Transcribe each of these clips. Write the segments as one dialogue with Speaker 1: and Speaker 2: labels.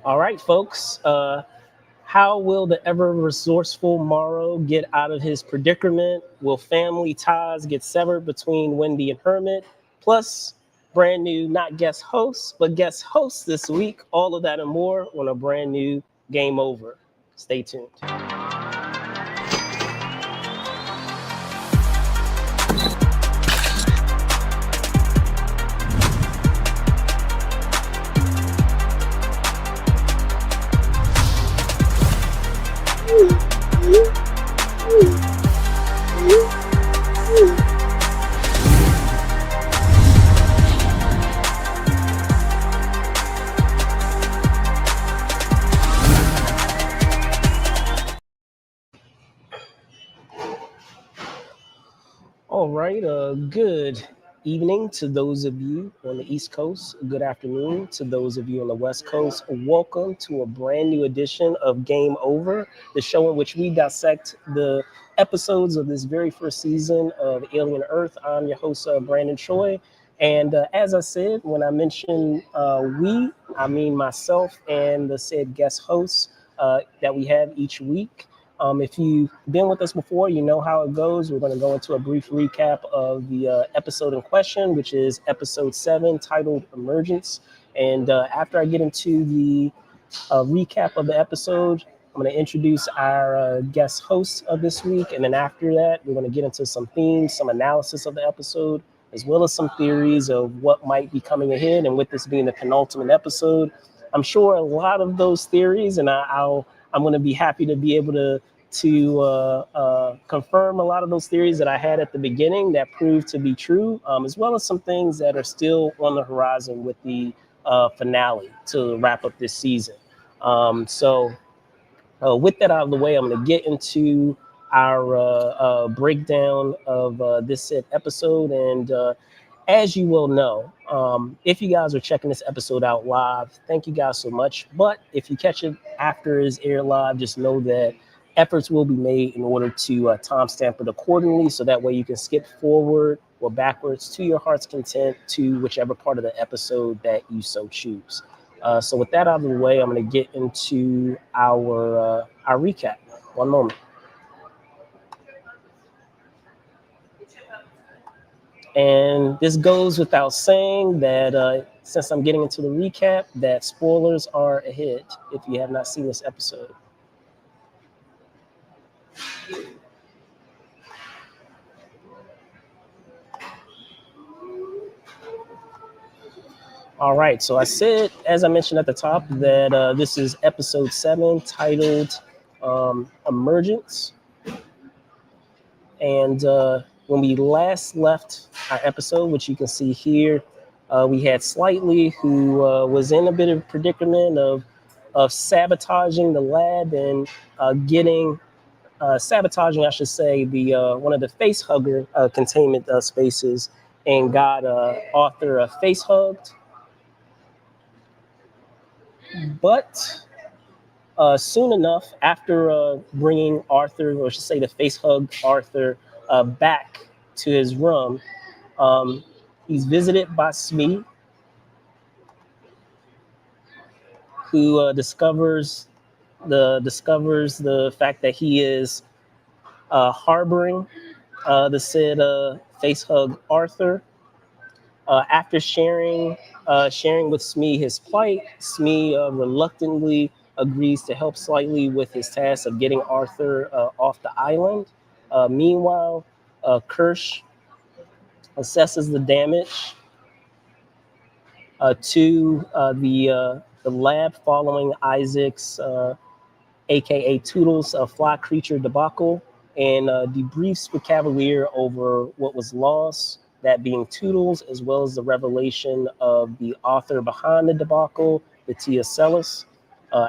Speaker 1: All right, folks. How will the ever resourceful Morrow get out of his predicament? Will family ties get severed between Wendy and Hermit? Plus, brand new, not guest hosts, but guest hosts this week. All of that and more on a brand new Game Over. Stay tuned. All right. Good evening to those of you on the East Coast. Good afternoon to those of you on the West Coast. Welcome to a brand new edition of Game Over, the show in which we dissect the episodes of this very first season of Alien Earth. I'm your host, Brandon Choi. And as I said, when I mention we, I mean myself and the said guest hosts that we have each week. If you've been with us before, you know how it goes. We're going to go into a brief recap of the episode in question, which is episode 7, titled Emergence. And after I get into the recap of the episode, I'm going to introduce our guest hosts of this week. And then after that, we're going to get into some themes, some analysis of the episode, as well as some theories of what might be coming ahead. And with this being the penultimate episode, I'm sure a lot of those theories, and I'm going to be happy to be able to confirm a lot of those theories that I had at the beginning that proved to be true, as well as some things that are still on the horizon with the finale to wrap up this season. So with that out of the way, I'm going to get into our breakdown of this said episode. And as you will know, if you guys are checking this episode out live, thank you guys so much. But if you catch it after it's aired live, just know that efforts will be made in order to timestamp it accordingly, so that way you can skip forward or backwards to your heart's content to whichever part of the episode that you so choose. So with that out of the way, I'm going to get into our recap. One moment. And this goes without saying that since I'm getting into the recap, that spoilers are ahead if you have not seen this episode. All right, so I said, as I mentioned at the top, that this is episode 7, titled Emergence. And when we last left our episode, which you can see here, we had Slightly, who was in a bit of a predicament of sabotaging the lab and sabotaging, I should say, the one of the face hugger containment spaces, and got Arthur face hugged. But soon enough, after bringing Arthur, or I should say the face hug Arthur, back to his room, he's visited by Smee, who discovers the fact that he is harboring the said face hug Arthur. After sharing with Smee his plight, Smee reluctantly agrees to help Slightly with his task of getting Arthur off the island. Meanwhile, Kirsch assesses the damage to the lab following Isaac's, aka Toodles, fly creature debacle, and debriefs with Kavalier over what was lost, that being Toodles, as well as the revelation of the author behind the debacle, the T.Ocellus.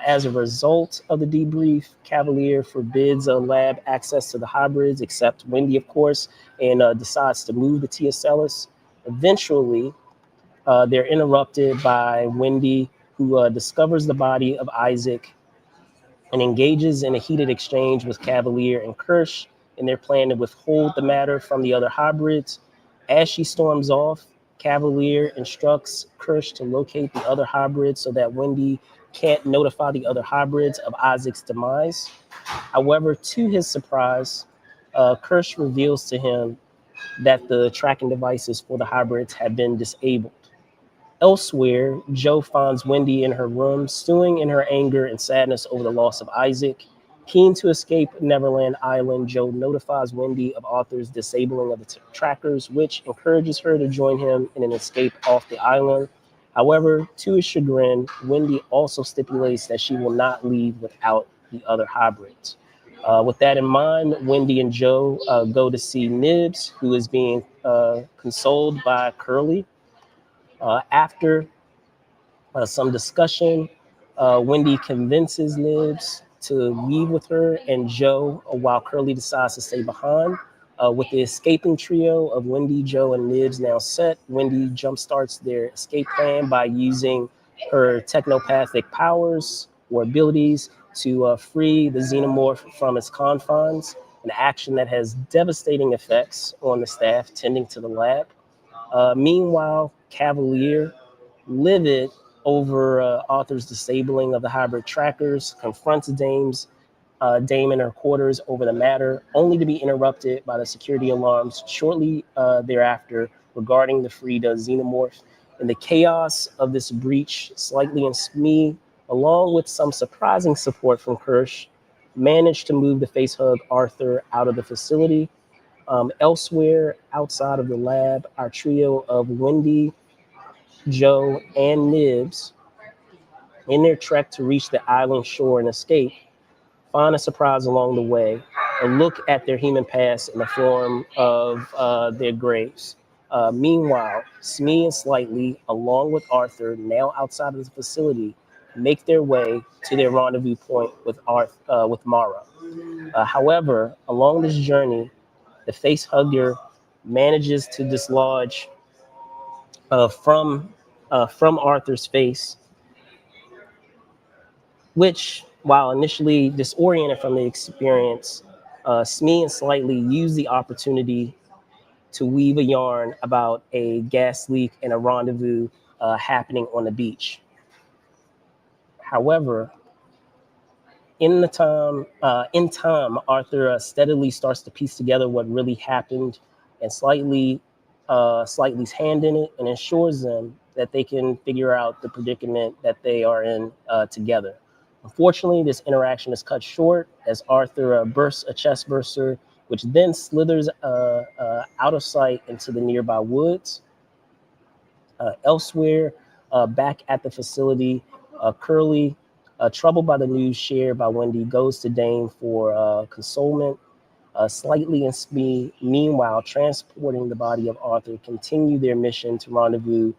Speaker 1: As a result of the debrief, Kavalier forbids lab access to the hybrids, except Wendy, of course, and decides to move the T.Ocellus. Eventually, they're interrupted by Wendy, who discovers the body of Isaac and engages in a heated exchange with Kavalier and Kirsch in their plan to withhold the matter from the other hybrids. As she storms off, Kavalier instructs Kirsch to locate the other hybrids so that Wendy can't notify the other hybrids of Isaac's demise. However, to his surprise, Kirsch reveals to him that the tracking devices for the hybrids have been disabled. Elsewhere, Joe finds Wendy in her room, stewing in her anger and sadness over the loss of Isaac. Keen to escape Neverland Island, Joe notifies Wendy of Arthur's disabling of the trackers, which encourages her to join him in an escape off the island. However, to his chagrin, Wendy also stipulates that she will not leave without the other hybrids. With that in mind, Wendy and Joe go to see Nibs, who is being consoled by Curly. After some discussion, Wendy convinces Nibs to leave with her and Joe while Curly decides to stay behind. With the escaping trio of Wendy, Joe, and Nibs now set, Wendy jumpstarts their escape plan by using her technopathic powers or abilities to free the xenomorph from its confines, an action that has devastating effects on the staff tending to the lab. Meanwhile, Kavalier, livid over Arthur's disabling of the hybrid trackers, confronts Dame in her quarters over the matter, only to be interrupted by the security alarms shortly thereafter regarding the Frida xenomorph. In the chaos of this breach, Slightly and Smee, along with some surprising support from Kirsch, managed to move the facehug Arthur out of the facility. Elsewhere, outside of the lab, our trio of Wendy, Joe, and Nibs, in their trek to reach the island shore and escape, find a surprise along the way and look at their human past in the form of their graves. Meanwhile, Smee and Slightly, along with Arthur, now outside of the facility, make their way to their rendezvous point with Morrow. However, along this journey, the face hugger manages to dislodge uh, from from Arthur's face, which, while initially disoriented from the experience, Smee and Slightly use the opportunity to weave a yarn about a gas leak and a rendezvous happening on the beach. However, in time, Arthur steadily starts to piece together what really happened, and Slightly's hand in it, and ensures them that they can figure out the predicament that they are in together. Unfortunately, this interaction is cut short as Arthur bursts a chest burster, which then slithers out of sight into the nearby woods. Elsewhere, back at the facility, Curly, troubled by the news shared by Wendy, goes to Dane for consolement. Slightly and Smee, meanwhile, transporting the body of Arthur, continue their mission to rendezvous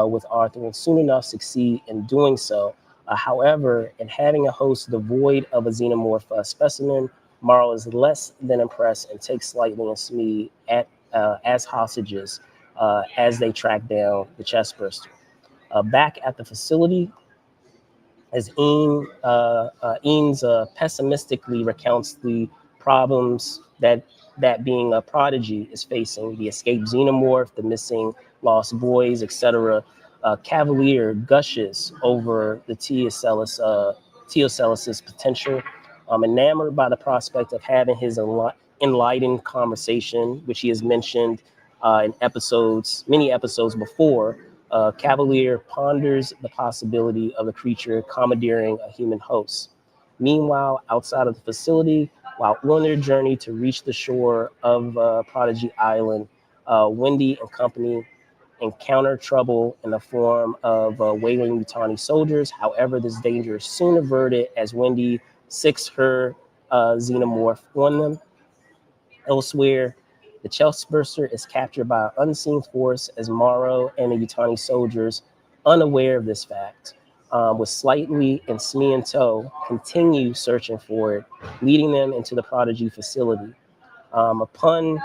Speaker 1: with Arthur and soon enough succeed in doing so. However, in having a host devoid of a xenomorph specimen, Morrow is less than impressed and takes Slightly and Smee as hostages as they track down the chestburster. Back at the facility, as Eames pessimistically recounts the problems that being a prodigy is facing, the escaped xenomorph, the missing lost boys, etc. Kavalier gushes over the T.Ocellus' potential, enamored by the prospect of having his enlightened conversation, which he has mentioned in many episodes before. Kavalier ponders the possibility of the creature commandeering a human host. Meanwhile, outside of the facility, while on their journey to reach the shore of Prodigy Island, Wendy and company encounter trouble in the form of wailing Utani soldiers. However, this danger is soon averted as Wendy sicks her xenomorph on them. Elsewhere, the chestburster is captured by an unseen force as Morrow and the Utani soldiers, unaware of this fact, with Slightly and Smee in tow, continue searching for it, leading them into the Prodigy facility. Upon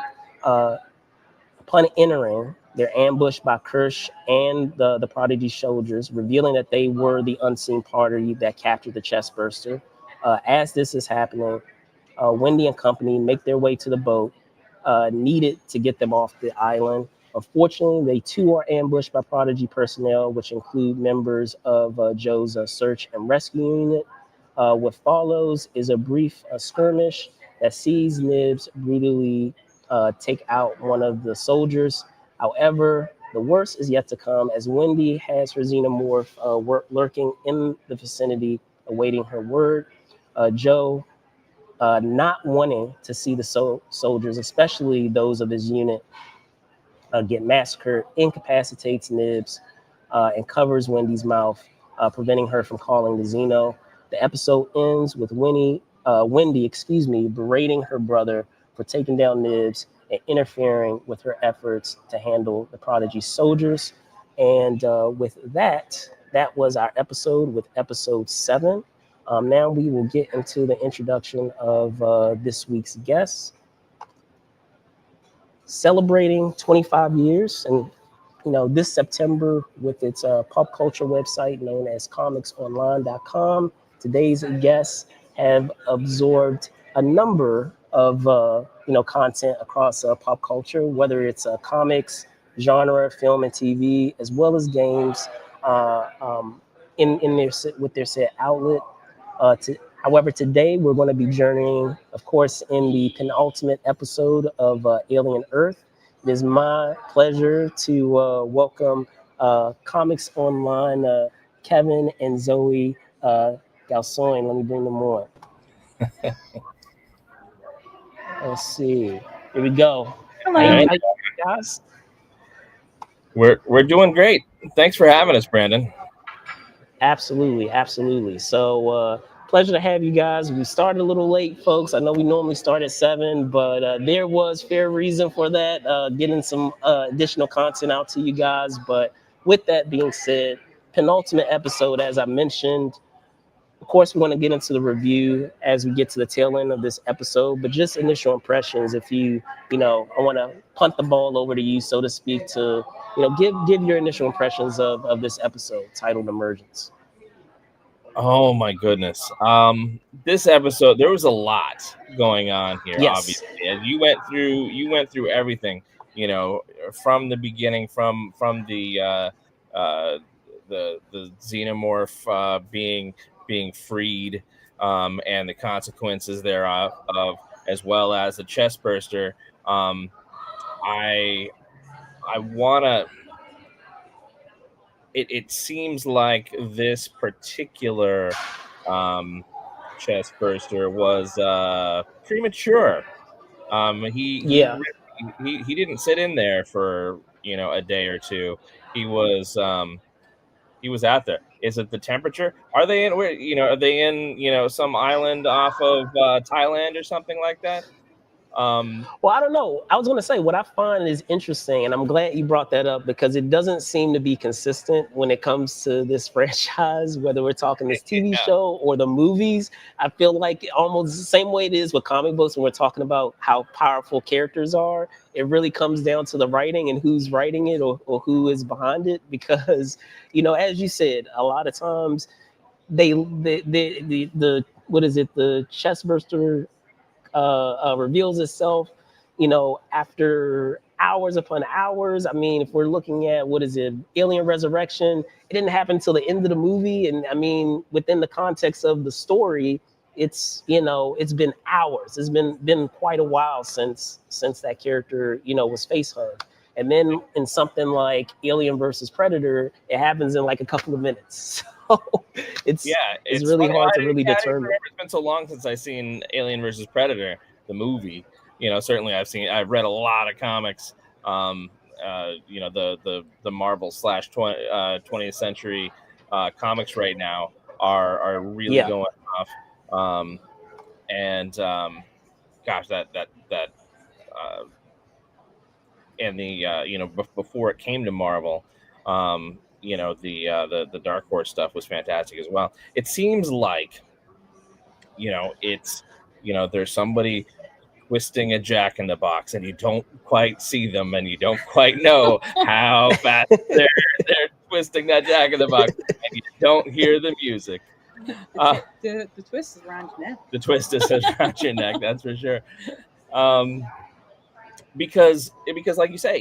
Speaker 1: entering, they're ambushed by Kirsch and the Prodigy soldiers, revealing that they were the unseen party that captured the chestburster. As this is happening, Wendy and company make their way to the boat needed to get them off the island. Unfortunately, they too are ambushed by Prodigy personnel, which include members of Joe's search and rescue unit. What follows is a brief skirmish that sees Nibs brutally take out one of the soldiers. However, the worst is yet to come as Wendy has her xenomorph lurking in the vicinity, awaiting her word. Joe, not wanting to see the soldiers, especially those of his unit, get massacred, incapacitates Nibs, and covers Wendy's mouth, preventing her from calling the Xeno. The episode ends with Wendy, berating her brother for taking down Nibs and interfering with her efforts to handle the Prodigy soldiers. And with that, that was our episode with episode 7. Now we will get into the introduction of this week's guests. Celebrating 25 years, and this September with its pop culture website known as comicsonline.com. Today's guests have absorbed a number of content across pop culture, whether it's comics, genre, film, and TV, as well as games, in their with their said outlet. However, today we're going to be journeying, of course, in the penultimate episode of Alien Earth. It is my pleasure to welcome Comics Online, Kevin and Zoe Gaussoin. Let me bring them on. Let's see. Here we go.
Speaker 2: Hello.
Speaker 1: Hey, guys.
Speaker 3: We're doing great. Thanks for having us, Brandon.
Speaker 1: Absolutely. So, pleasure to have you guys. We started a little late, folks. I know we normally start at 7, but there was fair reason for that, getting some additional content out to you guys. But with that being said, penultimate episode, as I mentioned, of course, we want to get into the review as we get to the tail end of this episode, but just initial impressions. If I want to punt the ball over to you, so to speak, to give your initial impressions of this episode titled Emergence.
Speaker 3: Oh my goodness. This episode, there was a lot going on here,
Speaker 1: Yes.
Speaker 3: obviously. And you went through everything, from the beginning, from the xenomorph being freed, and the consequences thereof, as well as the chest burster. I wanna. It seems like this particular chest burster was premature. He didn't sit in there for a day or two. He was out there. Is it the temperature? Are they in are they in some island off of Thailand or something like that?
Speaker 1: Well, I don't know. I was going to say what I find is interesting, and I'm glad you brought that up because it doesn't seem to be consistent when it comes to this franchise, whether we're talking this TV show or the movies. I feel like almost the same way it is with comic books when we're talking about how powerful characters are. It really comes down to the writing and who's writing it or who is behind it because, as you said, a lot of times the chest burster reveals itself, after hours upon hours. I mean, if we're looking at Alien Resurrection, it didn't happen until the end of the movie, and I mean, within the context of the story, it's it's been hours. It's been quite a while since that character was face hugged. And then in something like Alien versus Predator, it happens in like a couple of minutes. So it's really
Speaker 3: funny.
Speaker 1: hard to really determine.
Speaker 3: It's been so long since I've seen Alien versus Predator, the movie. Certainly I've read a lot of comics. The Marvel / 20th century comics right now are really going off. Gosh, that and the before it came to Marvel, the Dark Horse stuff was fantastic as well. It seems like there's somebody twisting a jack in the box and you don't quite see them and you don't quite know how fast they're twisting that jack in the box and you don't hear the music.
Speaker 2: The twist is around your neck.
Speaker 3: The twist is around your neck, that's for sure. Because like you say,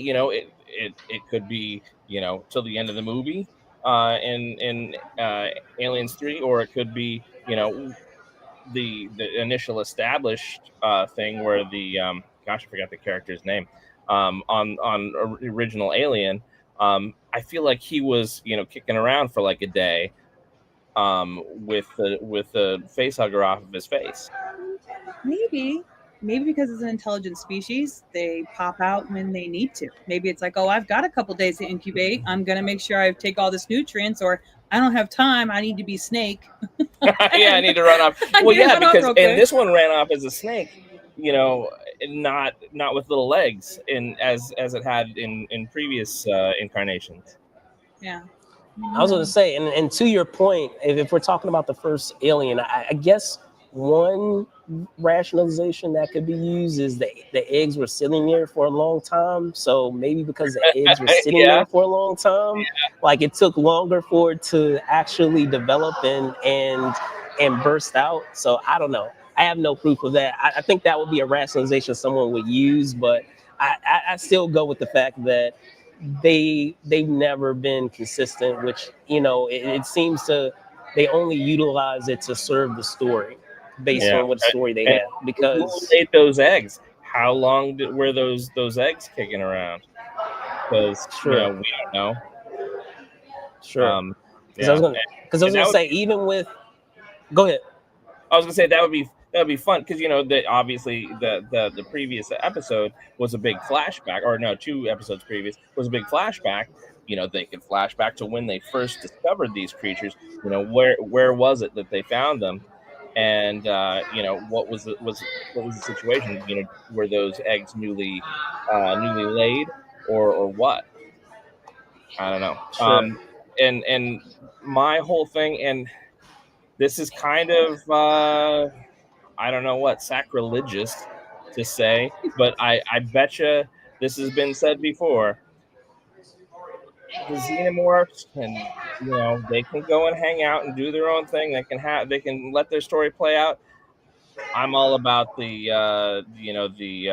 Speaker 3: it could be, till the end of the movie in Aliens 3, or it could be, the initial established thing where the gosh, I forgot the character's name on original Alien. I feel like he was, kicking around for like a day with the face hugger off of his face.
Speaker 2: Maybe because it's an intelligent species, they pop out when they need to. Maybe it's like, oh, I've got a couple days to incubate. I'm gonna make sure I take all this nutrients, or I don't have time. I need to be snake.
Speaker 3: Yeah, I need to run off. Well, yeah, because and this one ran off as a snake, not with little legs, as it had in previous incarnations.
Speaker 2: Yeah.
Speaker 1: I was going to say, and to your point, if we're talking about the first Alien, I guess one rationalization that could be used is the eggs were sitting there for a long time. So maybe because the eggs were sitting there for a long time, like it took longer for it to actually develop and burst out. So I don't know. I have no proof of that. I think that would be a rationalization someone would use, but I still go with the fact that they've never been consistent, which it seems to they only utilize it to serve the story based on what story they have. Because
Speaker 3: who laid those eggs? How long were those eggs kicking around? Because we don't know.
Speaker 1: Sure. Because I was gonna say, even with, go ahead.
Speaker 3: I was gonna say that would be fun because that obviously the previous episode was a big flashback, or no, 2 episodes previous was a big flashback. They could flash back to when they first discovered these creatures. Where was it that they found them, and what was the situation? Were those eggs newly laid, or what? I don't know.
Speaker 1: Sure.
Speaker 3: And my whole thing, and this is kind of I don't know what, sacrilegious to say, but I bet you this has been said before. The xenomorphs can, they can go and hang out and do their own thing. They can let their story play out. I'm all about the the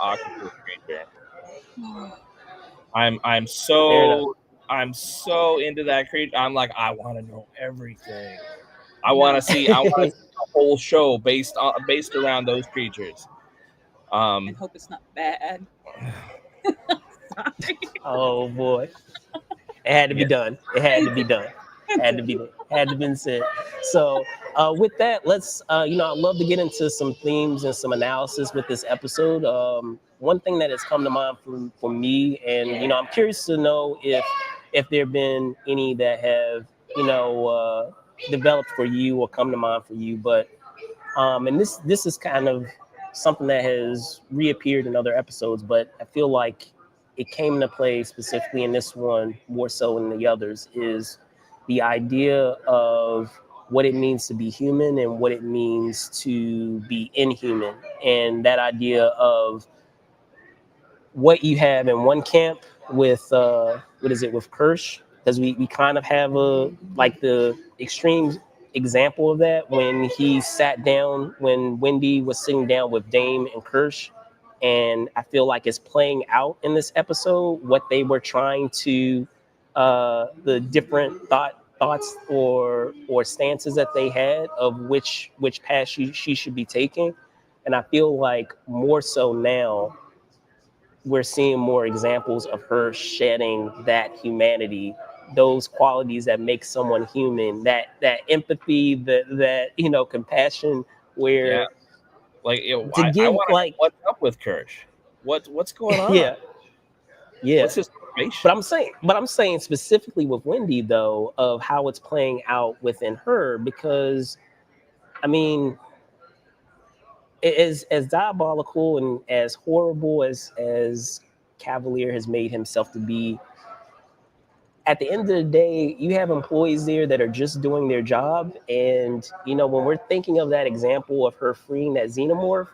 Speaker 3: octopus creature. I'm so into that creature. I'm like, I want to know everything. I want to see a whole show based around those creatures.
Speaker 2: I hope it's not bad.
Speaker 1: Oh boy, it had to be done. It had to be done. Had to be said. So with that, let's I'd love to get into some themes and some analysis with this episode. One thing that has come to mind for me, and I'm curious to know if there have been any that have developed for you or come to mind for you. But and this is kind of something that has reappeared in other episodes, but I feel like it came into play specifically in this one more so than the others, is the idea of what it means to be human and what it means to be inhuman. And that idea of what you have in one camp with with Kirsch, because we kind of have the extreme example of that when he sat down, when Wendy was sitting down with Dame and Kirsch. And I feel like it's playing out in this episode what they were trying to the different thoughts or stances that they had of which path she should be taking. And I feel like more so now we're seeing more examples of her shedding that humanity, those qualities that make someone human, that empathy, that compassion, where
Speaker 3: like
Speaker 1: to give,
Speaker 3: I want to know what's up with Kirsch. What's going on?
Speaker 1: Yeah.
Speaker 3: What's his motivation?
Speaker 1: But I'm saying specifically with Wendy though, of how it's playing out within her, because I mean, as diabolical and as horrible as Kavalier has made himself to be, at the end of the day, you have employees there that are just doing their job. And when we're thinking of that example of her freeing that xenomorph,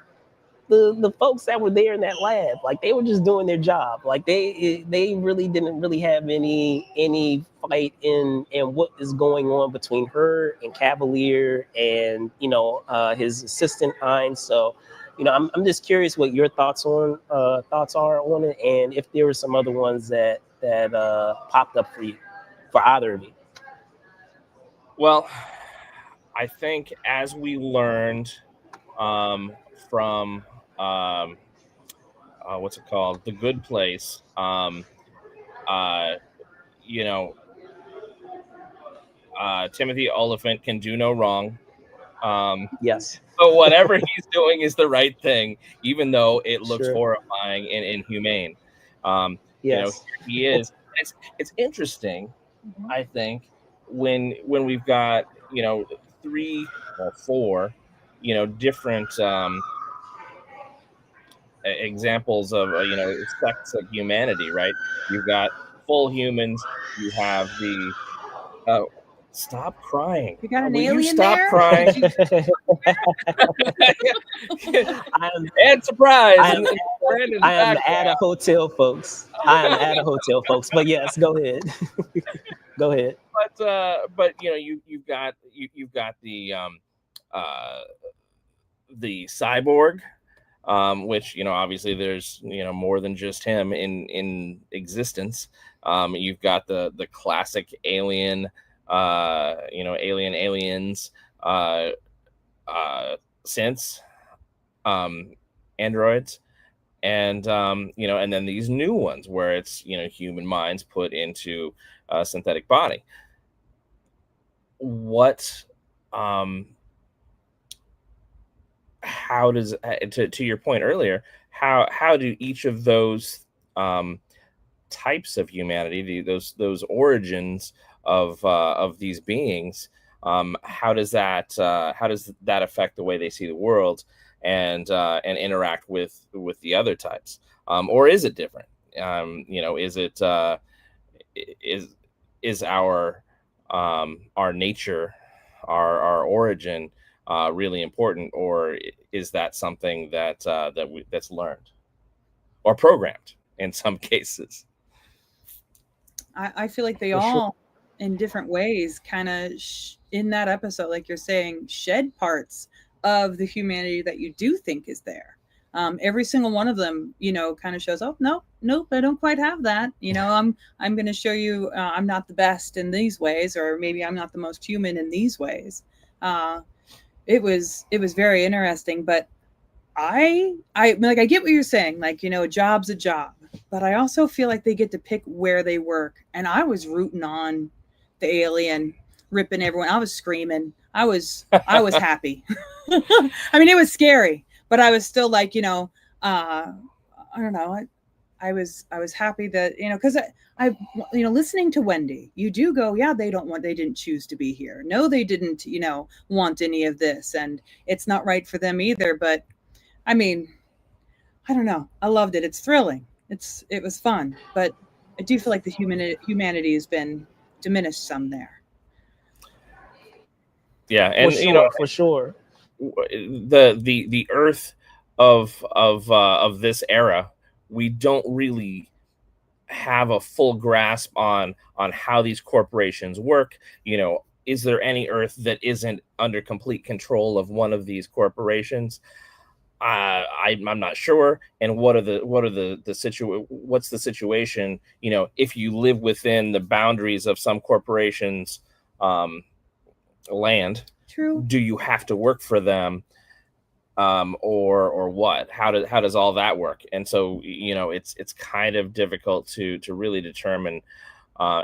Speaker 1: the folks that were there in that lab, like they were just doing their job. Like they really didn't really have any fight in what is going on between her and Kavalier and his assistant Hines. So I'm just curious what your thoughts are on it, and if there were some other ones that popped up for you, for either of you.
Speaker 3: Well, I think as we learned from what's it called, The Good Place, uh, you know, Timothy Oliphant can do no wrong.
Speaker 1: Yes.
Speaker 3: So whatever he's doing is the right thing, even though it looks
Speaker 1: Sure.
Speaker 3: horrifying and inhumane. Here
Speaker 1: Yes.
Speaker 3: he is. It's interesting, I think, when we've got 3 or 4, different examples of sects of humanity, right? You've got full humans. You have the uh, stop crying.
Speaker 2: You got an
Speaker 3: Will you
Speaker 2: alien
Speaker 3: stop
Speaker 2: there?
Speaker 3: crying? And surprise!
Speaker 1: I am,
Speaker 3: Brandon's
Speaker 1: I am
Speaker 3: back
Speaker 1: at
Speaker 3: now.
Speaker 1: a hotel, folks. I am at a hotel, folks. But yes, go ahead. Go ahead.
Speaker 3: But you've got the cyborg, which obviously there's more than just him in existence. You've got the classic alien, aliens, synths, androids, and and then these new ones where it's human minds put into a synthetic body. What how does to your point earlier, how do each of those types of humanity, those origins of these beings, how does that affect the way they see the world and interact with the other types, or is it different? Is it is our nature, our origin, really important, or is that something that's learned or programmed in some cases?
Speaker 2: I feel like they
Speaker 1: For sure.
Speaker 2: all, in different ways, kind of in that episode, like you're saying, shed parts of the humanity that you do think is there. Every single one of them, kind of shows, oh no, nope, I don't quite have that. I'm going to show you I'm not the best in these ways, or maybe I'm not the most human in these ways. It was very interesting, but I like, I get what you're saying, like, a job's a job, but I also feel like they get to pick where they work. And I was rooting on the alien ripping everyone. I was screaming. I was happy. I mean, it was scary, but I was still like, I don't know. I was happy that, because I listening to Wendy, you do go, yeah, they didn't choose to be here. No, they didn't, want any of this, and it's not right for them either. But I mean, I don't know. I loved it. It's thrilling. It was fun, but I do feel like the humanity has been diminished some there.
Speaker 3: Yeah, and
Speaker 1: for sure.
Speaker 3: the Earth of this era, we don't really have a full grasp on how these corporations work. Is there any Earth that isn't under complete control of one of these corporations? I'm not sure. And what's the situation? If you live within the boundaries of some corporations' land,
Speaker 2: True.
Speaker 3: do you have to work for them, or what? How does all that work? And so it's kind of difficult to really determine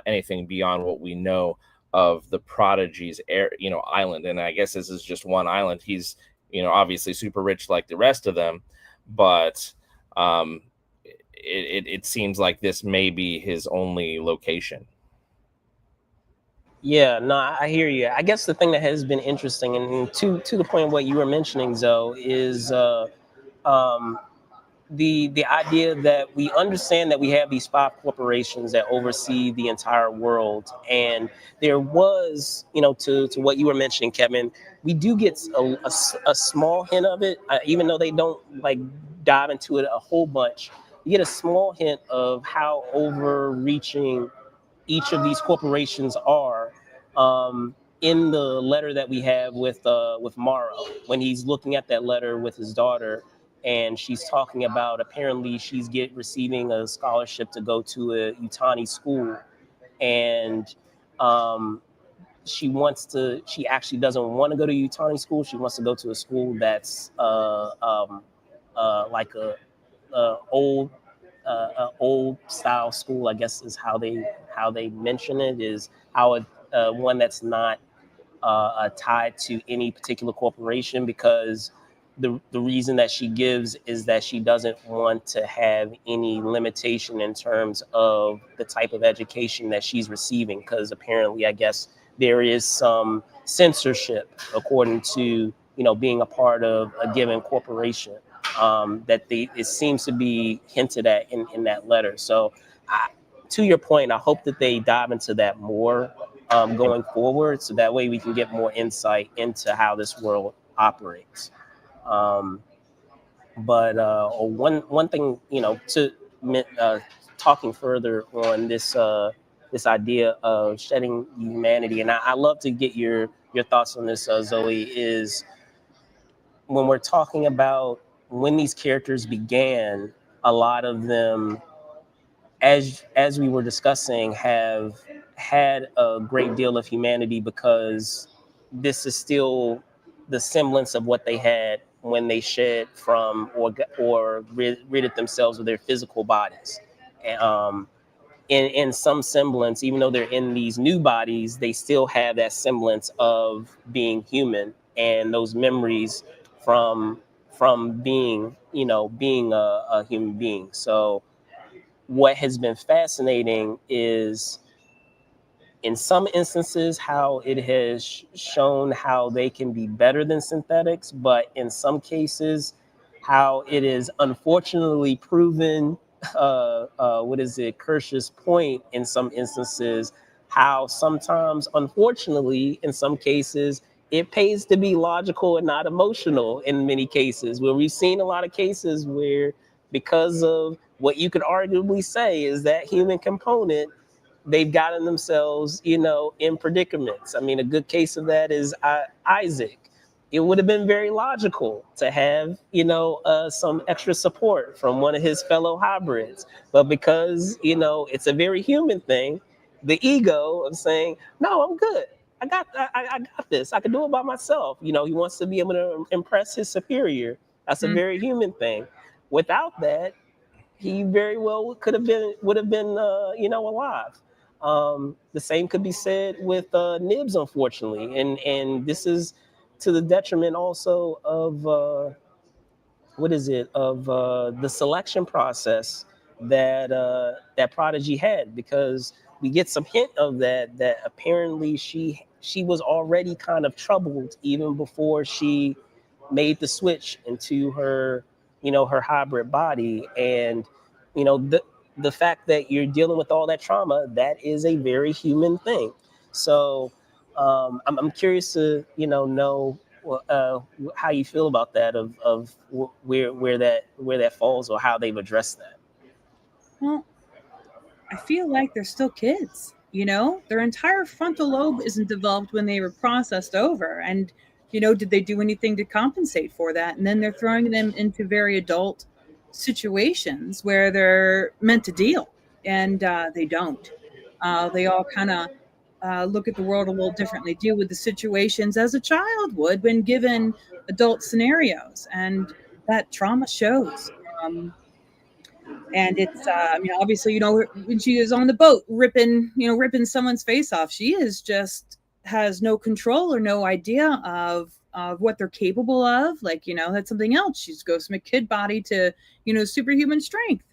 Speaker 3: anything beyond what we know of the Prodigy's island. And I guess this is just one island. He's obviously super rich like the rest of them, but it seems like this may be his only location.
Speaker 1: Yeah, no, I hear you. I guess the thing that has been interesting, and to the point of what you were mentioning, Zoe, is um, the idea that we understand that we have these 5 corporations that oversee the entire world, and there was, to what you were mentioning, Kevin, we do get a small hint of it, even though they don't like dive into it a whole bunch. You get a small hint of how overreaching each of these corporations are, in the letter that we have with Morrow, when he's looking at that letter with his daughter. and she's talking about apparently she's receiving a scholarship to go to a Utani school, and um, she actually doesn't want to go to Utani school. She wants to go to a school that's like a old style school, I guess is how they mention it, is how one that's not tied to any particular corporation, because the reason that she gives is that she doesn't want to have any limitation in terms of the type of education that she's receiving, because apparently, I guess, there is some censorship according to being a part of a given corporation, that it seems to be hinted at in that letter. So to your point, I hope that they dive into that more going forward, so that way we can get more insight into how this world operates. Um, but one thing, to talking further on this idea of shedding humanity, and I love to get your thoughts on this, Zoe, is when we're talking about when these characters began, a lot of them, as we were discussing, have had a great deal of humanity, because this is still the semblance of what they had when they shed from or ridded themselves of their physical bodies. And, in some semblance, even though they're in these new bodies, they still have that semblance of being human, and those memories from being a human being. So what has been fascinating is, in some instances, how it has shown how they can be better than synthetics, but in some cases, how it is unfortunately proven, what is it, Kirsch's point, in some instances, how sometimes, unfortunately, in some cases, it pays to be logical and not emotional in many cases, where we've seen a lot of cases where, because of what you could arguably say is that human component, they've gotten themselves, in predicaments. I mean, a good case of that is Isaac. It would have been very logical to have, some extra support from one of his fellow hybrids. But because, it's a very human thing, the ego of saying, no, I'm good. I got this. I can do it by myself. He wants to be able to impress his superior. That's a very human thing. Without that, he very well would have been alive. The same could be said with Nibs, unfortunately, and this is to the detriment also of the selection process that Prodigy had, because we get some hint of that apparently she was already kind of troubled even before she made the switch into her hybrid body. And the fact that you're dealing with all that trauma, that is a very human thing. So I'm curious to know how you feel about that, of where that falls, or how they've addressed that.
Speaker 2: Well, I feel like they're still kids. Their entire frontal lobe isn't developed when they were processed over. And, did they do anything to compensate for that? And then they're throwing them into very adult situations where they're meant to deal, and they don't. They all kind of look at the world a little differently, deal with the situations as a child would when given adult scenarios. And that trauma shows. And it's, obviously, when she is on the boat ripping someone's face off, she is just has no control or no idea of what they're capable of. Like, that's something else. She goes from a kid body to, superhuman strength.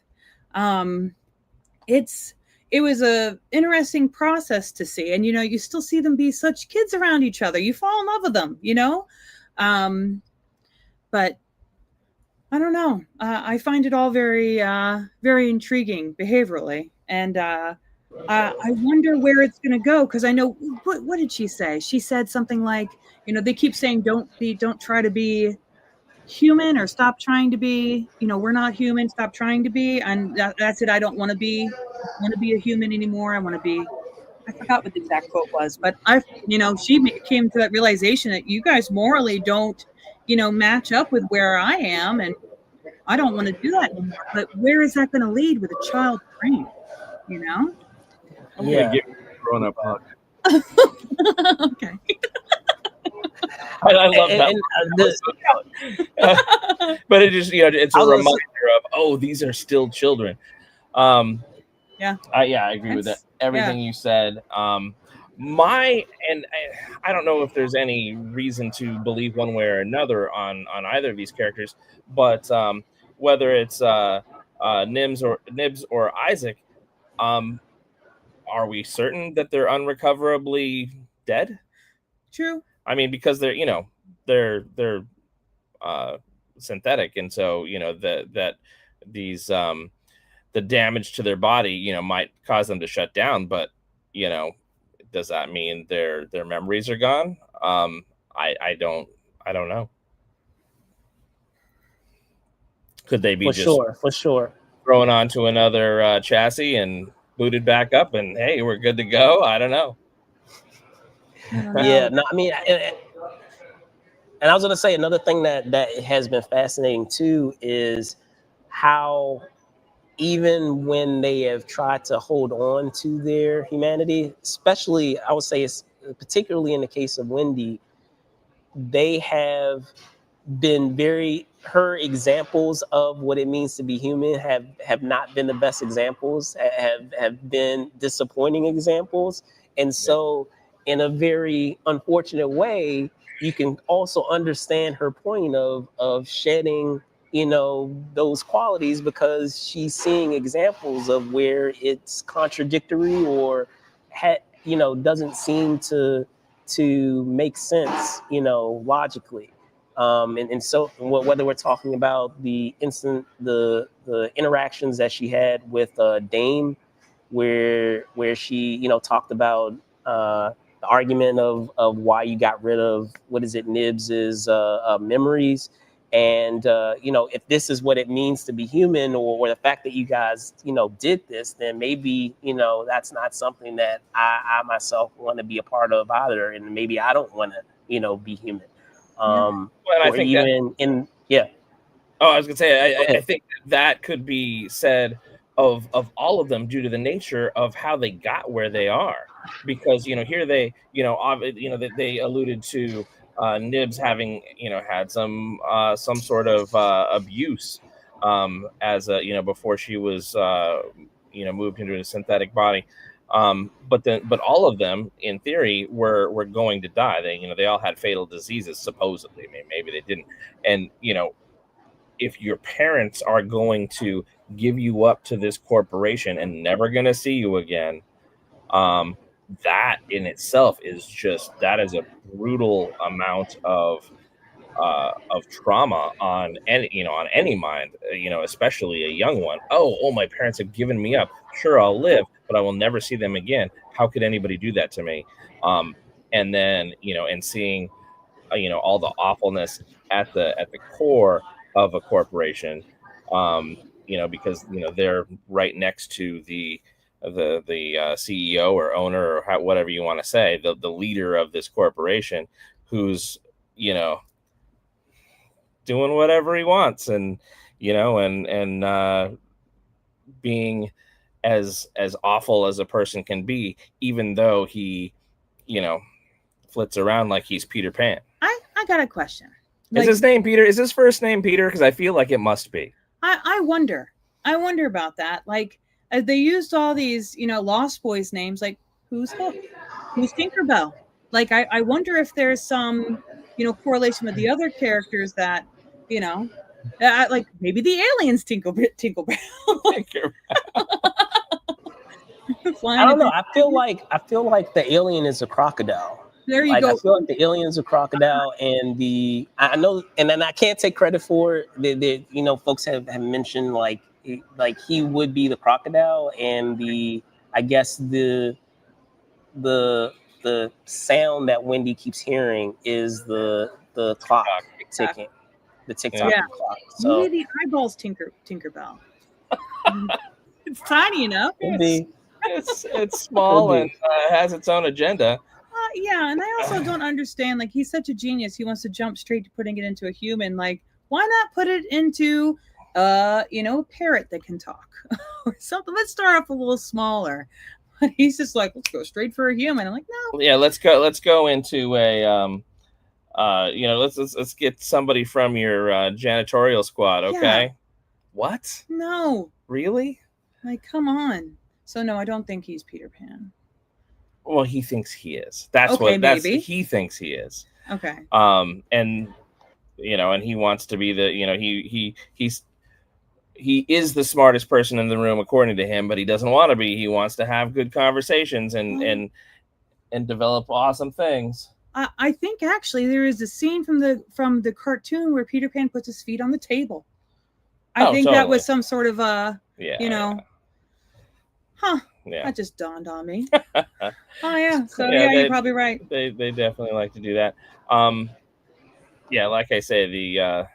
Speaker 2: It was a interesting process to see. And, you still see them be such kids around each other. You fall in love with them, but I don't know. I find it all very, very intriguing behaviorally, and I wonder where it's going to go. Because I know what did she say? She said something like, they keep saying don't try to be human, or stop trying to be. We're not human. Stop trying to be. And that's it. I don't want to be a human anymore. I want to be. I forgot what the exact quote was, but she came to that realization that you guys morally don't, match up with where I am, and I don't want to do that anymore. But where is that going to lead with a child's brain? You know?
Speaker 3: I'm gonna give you a grown-up hug.
Speaker 2: Okay.
Speaker 3: I love that. But it just, it's a reminder of, these are still children.
Speaker 2: Yeah.
Speaker 3: I agree with that. Everything you said. I don't know if there's any reason to believe one way or another on either of these characters, but whether it's Nibs or Isaac, are we certain that they're unrecoverably dead?
Speaker 2: True.
Speaker 3: I mean, because they're synthetic, and so that these the damage to their body might cause them to shut down, but does that mean their memories are gone? I don't know. Could they be
Speaker 1: for sure
Speaker 3: thrown onto another chassis and booted back up and hey, we're good to go? I don't know.
Speaker 1: Yeah, no, I mean, and I was going to say another thing that has been fascinating too is how even when they have tried to hold on to their humanity, especially I would say it's particularly in the case of Wendy, they have been her examples of what it means to be human have not been the best examples, have been disappointing examples. And so in a very unfortunate way, you can also understand her point of shedding, those qualities, because she's seeing examples of where it's contradictory or doesn't seem to make sense, logically. And so whether we're talking about the interactions that she had with Dame, where she talked about the argument of why you got rid of Nibs's memories, and if this is what it means to be human, or the fact that you guys did this, then maybe that's not something that I myself want to be a part of either, and maybe I don't want to be human.
Speaker 3: Well, I think I was gonna say I think that could be said of all of them due to the nature of how they got where they are, because here they they alluded to Nibs having had some sort of abuse as a before she was moved into a synthetic body. But all of them, in theory, were going to die. They all had fatal diseases, supposedly. I mean, maybe they didn't. And if your parents are going to give you up to this corporation and never going to see you again, that in itself is that is a brutal amount of trauma on any mind, especially a young one. Oh, my parents have given me up. Sure, I'll live, but I will never see them again. How could anybody do that to me? And then, and seeing, all the awfulness at the core of a corporation, because, they're right next to the CEO or owner, or whatever you want to say, the leader of this corporation, who's, doing whatever he wants, and being as awful as a person can be, even though he flits around like he's Peter Pan.
Speaker 2: I got a question.
Speaker 3: Is his name Peter? Is his first name Peter? Because I feel like it must be.
Speaker 2: I wonder about that. Like, as they used all these Lost Boys names, like who's Hook, who's Tinkerbell? Like, I wonder if there's some correlation with the other characters that like maybe the aliens Tinkerbell.
Speaker 1: I don't know. I feel like the alien is a crocodile.
Speaker 2: There you go.
Speaker 1: I feel like the alien's a crocodile, and I know, and then I can't take credit for it. Folks have mentioned like he would be the crocodile, and I guess the sound that Wendy keeps hearing is the clock ticking, the TikTok clock. So
Speaker 2: maybe the eyeballs Tinkerbell. It's tiny enough.
Speaker 3: It's small and has its own agenda.
Speaker 2: Yeah, and I also don't understand. Like, he's such a genius. He wants to jump straight to putting it into a human. Like, why not put it into a parrot that can talk or something. Let's start off a little smaller. But he's just like, let's go straight for a human. I'm like, no.
Speaker 3: Yeah, let's go into a let's get somebody from your janitorial squad, okay?
Speaker 2: Yeah.
Speaker 3: What?
Speaker 2: No.
Speaker 3: Really?
Speaker 2: Like, come on. So no, I don't think he's Peter Pan.
Speaker 3: Well, he thinks he is. That's
Speaker 2: Okay, maybe.
Speaker 3: he thinks he is.
Speaker 2: Okay.
Speaker 3: And and he wants to be the, he is the smartest person in the room according to him, but he doesn't want to be. He wants to have good conversations and develop awesome things.
Speaker 2: I think actually there is a scene from the cartoon where Peter Pan puts his feet on the table. I think
Speaker 3: totally.
Speaker 2: that was some sort of
Speaker 3: Yeah.
Speaker 2: that just dawned on me. Oh yeah. So you're probably right.
Speaker 3: They definitely like to do that. Like I say, the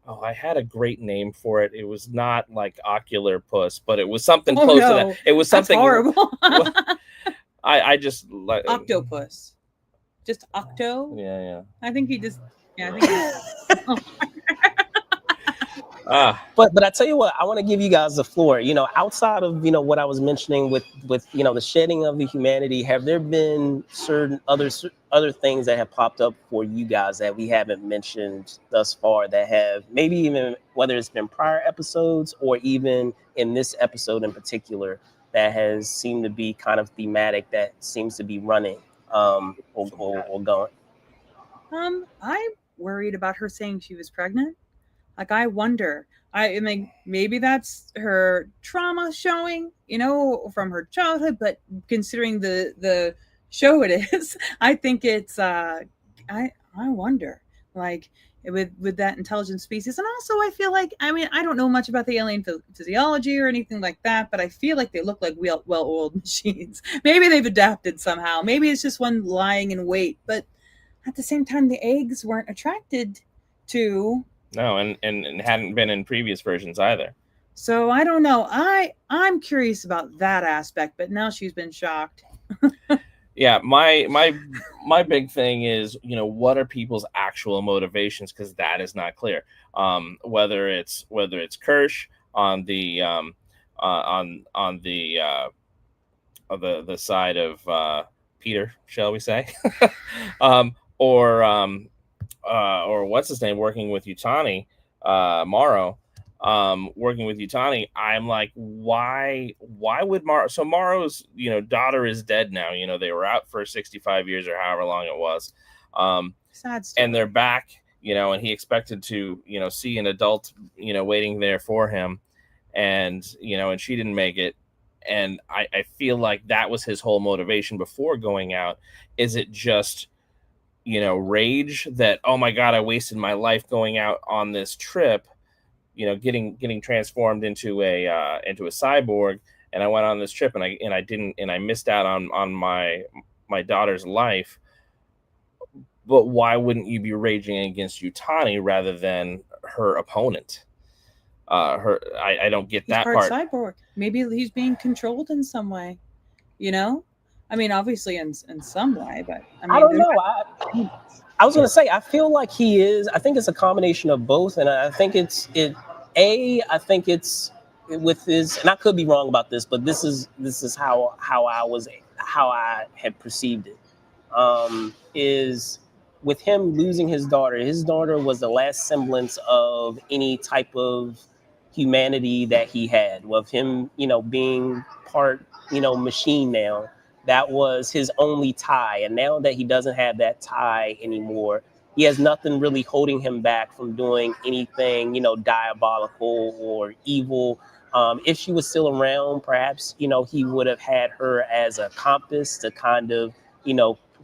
Speaker 3: I had a great name for it. It was not like ocular puss, but it was something close to that. It was something
Speaker 2: horrible.
Speaker 3: I just like
Speaker 2: octopus. Just octo.
Speaker 3: Yeah.
Speaker 2: I think he just. Yeah. I think
Speaker 1: But I tell you what, I want to give you guys the floor. Outside of what I was mentioning with the shedding of the humanity, have there been certain other things that have popped up for you guys that we haven't mentioned thus far, that have maybe even, whether it's been prior episodes or even in this episode in particular, that has seemed to be kind of thematic, that seems to be running or going?
Speaker 2: I'm worried about her saying she was pregnant. Like, I wonder. I mean, maybe that's her trauma showing, from her childhood. But considering the show it is, I think it's. I wonder, like, with that intelligent species, and also I feel like, I mean, I don't know much about the alien physiology or anything like that, but I feel like they look like well-oiled machines. Maybe they've adapted somehow. Maybe it's just one lying in wait. But at the same time, the eggs weren't attracted to.
Speaker 3: No, and hadn't been in previous versions either.
Speaker 2: So I don't know. I'm curious about that aspect, but now she's been shocked.
Speaker 3: Yeah, my big thing is, what are people's actual motivations, because that is not clear. Whether it's Kirsch on the the side of Peter, shall we say, or what's his name, working with Yutani, Morrow, working with Yutani. I'm like, why would Morrow? So Morrow's, daughter is dead now. They were out for 65 years or however long it was.
Speaker 2: Sad story.
Speaker 3: And they're back, and he expected to, see an adult, waiting there for him. And, and she didn't make it. And I feel like that was his whole motivation before going out. Is it just, rage that, oh my God, I wasted my life going out on this trip, getting transformed into a cyborg, and I went on this trip and I missed out on my daughter's life. But why wouldn't you be raging against Yutani rather than her opponent? I don't get that part.
Speaker 2: Cyborg. Maybe he's being controlled in some way, I mean, obviously in some way, but
Speaker 1: I don't know. I was going to say, I feel like he is. I think it's a combination of both, and I think I think it's with his, and I could be wrong about this, but this is how I had perceived it. Is with him losing his daughter. His daughter was the last semblance of any type of humanity that he had. With him, being part, machine now. That was his only tie. And now that he doesn't have that tie anymore, he has nothing really holding him back from doing anything, diabolical or evil. If she was still around, perhaps, he would have had her as a compass to kind of,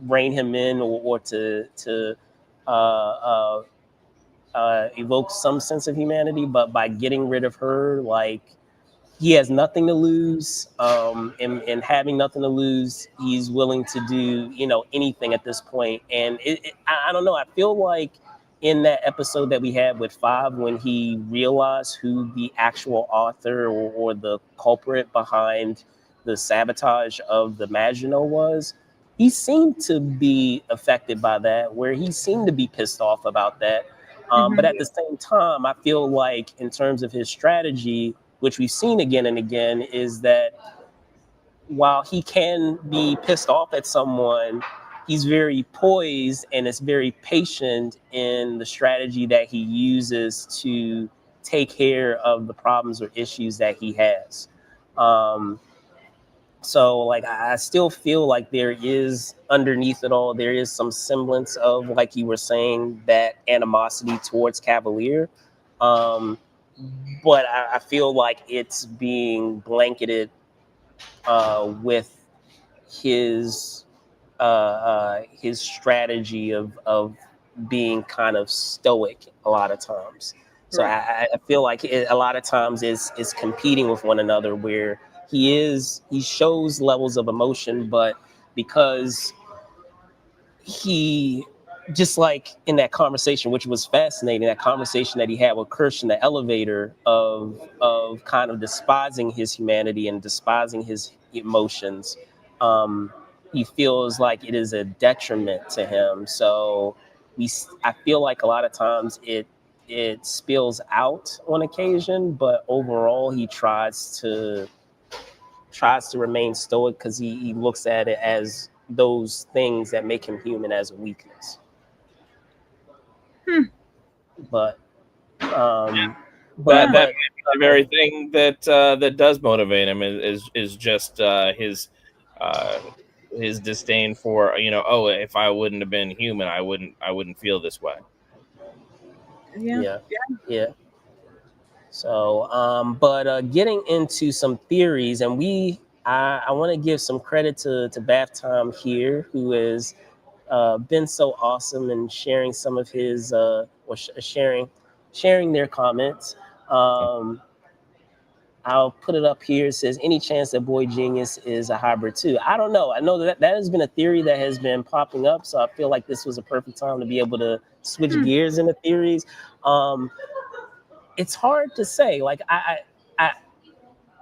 Speaker 1: rein him in or to evoke some sense of humanity. But by getting rid of her, like, he has nothing to lose, and having nothing to lose, he's willing to do, anything at this point. And I don't know. I feel like in that episode that we had with 5, when he realized who the actual author or the culprit behind the sabotage of the Maginot was, he seemed to be affected by that, where he seemed to be pissed off about that. But at the same time, I feel like in terms of his strategy, which we've seen again and again, is that while he can be pissed off at someone, he's very poised and is very patient in the strategy that he uses to take care of the problems or issues that he has. Um, so, like, I still feel like there is underneath it all, there is some semblance of, like you were saying, that animosity towards Cavalier. Um, but I feel like it's being blanketed with his strategy of being kind of stoic a lot of times. So
Speaker 2: Right.
Speaker 1: I feel like a lot of times is competing with one another where he shows levels of emotion, but because he just like in that conversation, which was fascinating, that conversation that he had with Kirsch in the elevator of kind of despising his humanity and despising his emotions. Um, he feels like it is a detriment to him. So I feel like a lot of times it spills out on occasion, but overall he tries to remain stoic because he looks at it as those things that make him human as a weakness. But
Speaker 3: That
Speaker 1: but
Speaker 3: the very thing that does motivate him is just his disdain for, oh, if I wouldn't have been human, I wouldn't feel this way.
Speaker 2: Yeah.
Speaker 1: Yeah. So, but getting into some theories, and I want to give some credit to Bath Time here, who has been so awesome and sharing some of his sharing their comments. Um, I'll put it up here. It says, any chance that Boy Genius is a hybrid too? I don't know. I know that has been a theory that has been popping up. So I feel like this was a perfect time to be able to switch gears into theories. It's hard to say. Like I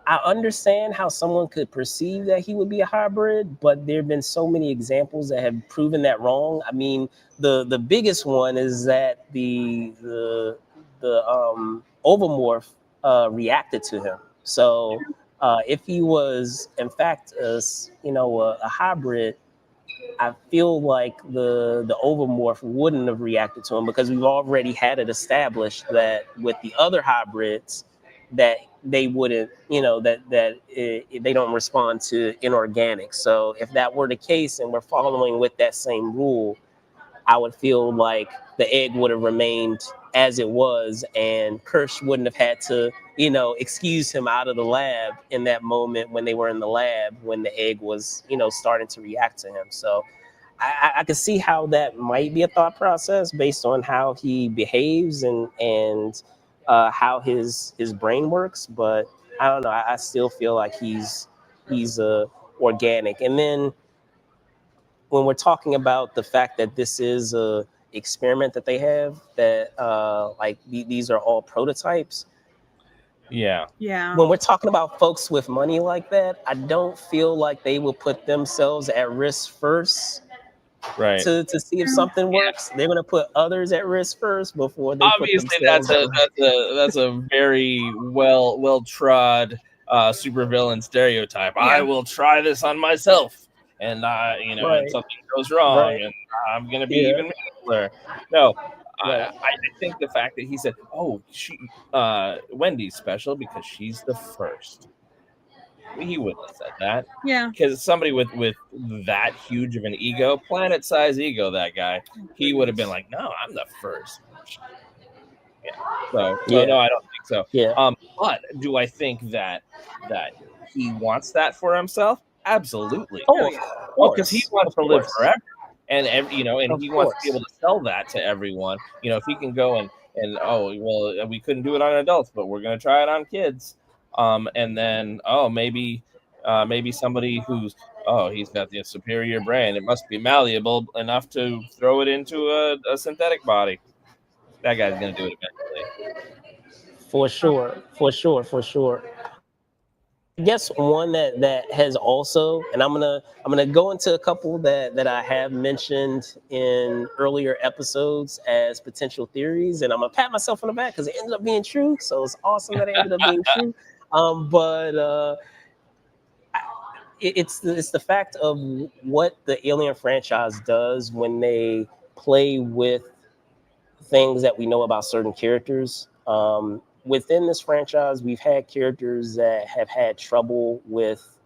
Speaker 1: I understand how someone could perceive that he would be a hybrid, but there have been so many examples that have proven that wrong. I mean, the biggest one is that the ovomorph reacted to him. So if he was in fact a hybrid, I feel like the overmorph wouldn't have reacted to him because we've already had it established that with the other hybrids that they wouldn't, they don't respond to inorganic. So if that were the case and we're following with that same rule, I would feel like the egg would have remained as it was, and Kirsch wouldn't have had to, excuse him out of the lab in that moment when they were in the lab when the egg was, starting to react to him. So I can see how that might be a thought process based on how he behaves and how his brain works. But I don't know. I still feel like he's organic. And then when we're talking about the fact that this is a experiment that they have, that these are all prototypes.
Speaker 3: Yeah.
Speaker 1: When we're talking about folks with money like that, I don't feel like they will put themselves at risk first,
Speaker 3: right,
Speaker 1: to see if something works. They're going to put others at risk first before they
Speaker 3: obviously
Speaker 1: put themselves.
Speaker 3: that's a very well trod supervillain stereotype.
Speaker 1: Yeah.
Speaker 3: I will try this on myself, and
Speaker 1: Right.
Speaker 3: and something goes wrong,
Speaker 1: Right.
Speaker 3: and I'm gonna be
Speaker 1: Yeah.
Speaker 3: even meaner. No,
Speaker 1: Right.
Speaker 3: I think the fact that he said, "Oh, Wendy's special because she's the first." He wouldn't have said that.
Speaker 2: Yeah.
Speaker 3: Because somebody with that huge of an ego, planet-size ego, that guy, he would have been like, "No, I'm the first." Yeah. So
Speaker 1: Yeah.
Speaker 3: no, I don't think so.
Speaker 1: Yeah.
Speaker 3: But do I think that he wants that for himself? Absolutely.
Speaker 1: Oh, of course.
Speaker 3: Because he wants
Speaker 1: Of
Speaker 3: to live
Speaker 1: course.
Speaker 3: forever, and and
Speaker 1: Of
Speaker 3: he wants to be
Speaker 1: course.
Speaker 3: able to sell that to everyone. If he can go and oh well, we couldn't do it on adults, but we're gonna try it on kids. And then maybe somebody who's he's got the superior brain. It must be malleable enough to throw it into a synthetic body. That guy's gonna do it eventually.
Speaker 1: For sure. For sure. For sure. guess one that has also, and I'm gonna go into a couple that I have mentioned in earlier episodes as potential theories, and I'm gonna pat myself on the back because it ended up being true. So it's awesome that it ended up being true. But it's the fact of what the Alien franchise does when they play with things that we know about certain characters. Within this franchise, we've had characters that have had trouble with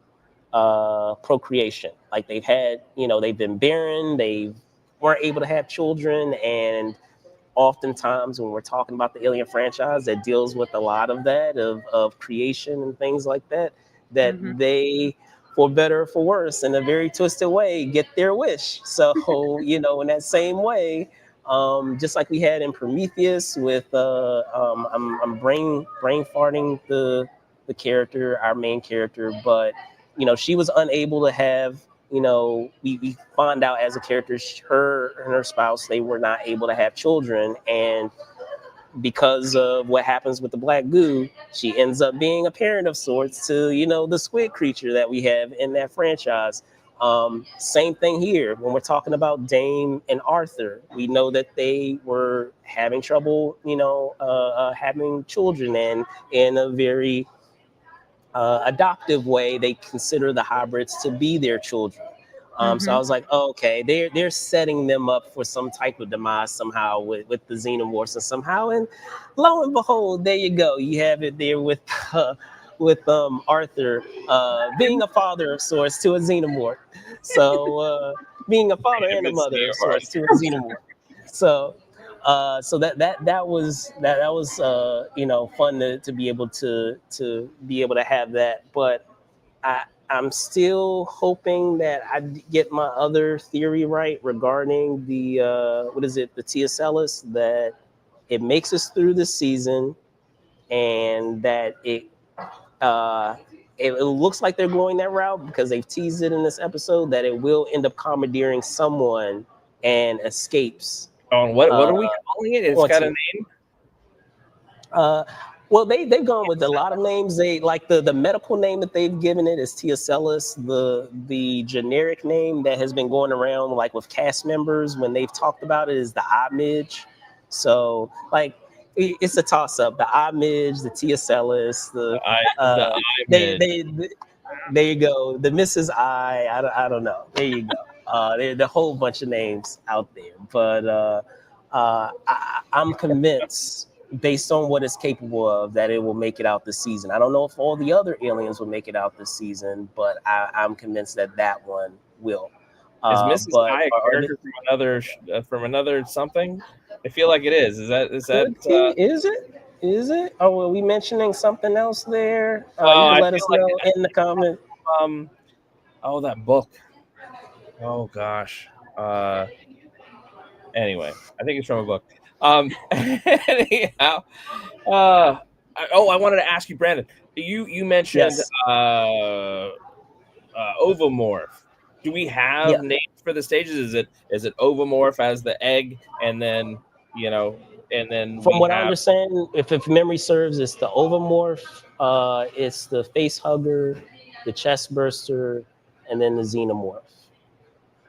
Speaker 1: procreation. Like they've had, they've been barren, they weren't able to have children, and oftentimes when we're talking about the Alien franchise that deals with a lot of that, of creation and things like that, that
Speaker 2: Mm-hmm.
Speaker 1: they, for better or for worse, in a very twisted way, get their wish. So, in that same way, just like we had in Prometheus with, I'm brain farting the character, our main character, but she was unable to have, we find out as a character, her and her spouse, they were not able to have children. And because of what happens with the black goo, she ends up being a parent of sorts to, the squid creature that we have in that franchise. Same thing here when we're talking about Dame and Arthur. We know that they were having trouble, having children, and in a very adoptive way, they consider the hybrids to be their children. So I was like, oh, okay, they're setting them up for some type of demise somehow with the xenomorphs, and somehow, and lo and behold, there you go. You have it there with Arthur being a father of sorts to a xenomorph. So being a father and a mother of sorts to a xenomorph. So that was fun to be able to have that. But I'm still hoping that I get my other theory right regarding the what is it, the T.Ocellus, that it makes us through this season, and that it looks like they're going that route because they've teased it in this episode that it will end up commandeering someone and escapes.
Speaker 3: Oh, what are we calling it? It's got a name.
Speaker 1: Well, they've gone with a lot of names. They like the medical name that they've given it is T.Ocellus. The generic name that has been going around like with cast members when they've talked about it is the Eye Midge. So like it's a toss up. The Eye Midge, the T.Ocellus, the
Speaker 3: Eye
Speaker 1: they there you go. The Mrs. I don't know. There you go. There's a whole bunch of names out there, but I'm convinced, based on what it's capable of, that it will make it out this season. I don't know if all the other aliens will make it out this season, but I'm convinced that one will.
Speaker 3: Is Mrs. I a character from another something? I feel like it is. Is that?
Speaker 1: Is it? Is it? Oh, are we mentioning something else there? You can let us know in the comment.
Speaker 3: Oh, that book. Oh gosh. Anyway, I think it's from a book. Anyhow, I wanted to ask you, Brandon. You mentioned ovomorph. Do we have names for the stages? Is it ovomorph as the egg, and then
Speaker 1: from what I understand, if memory serves, it's the ovomorph, it's the face hugger, the chest burster, and then the xenomorph.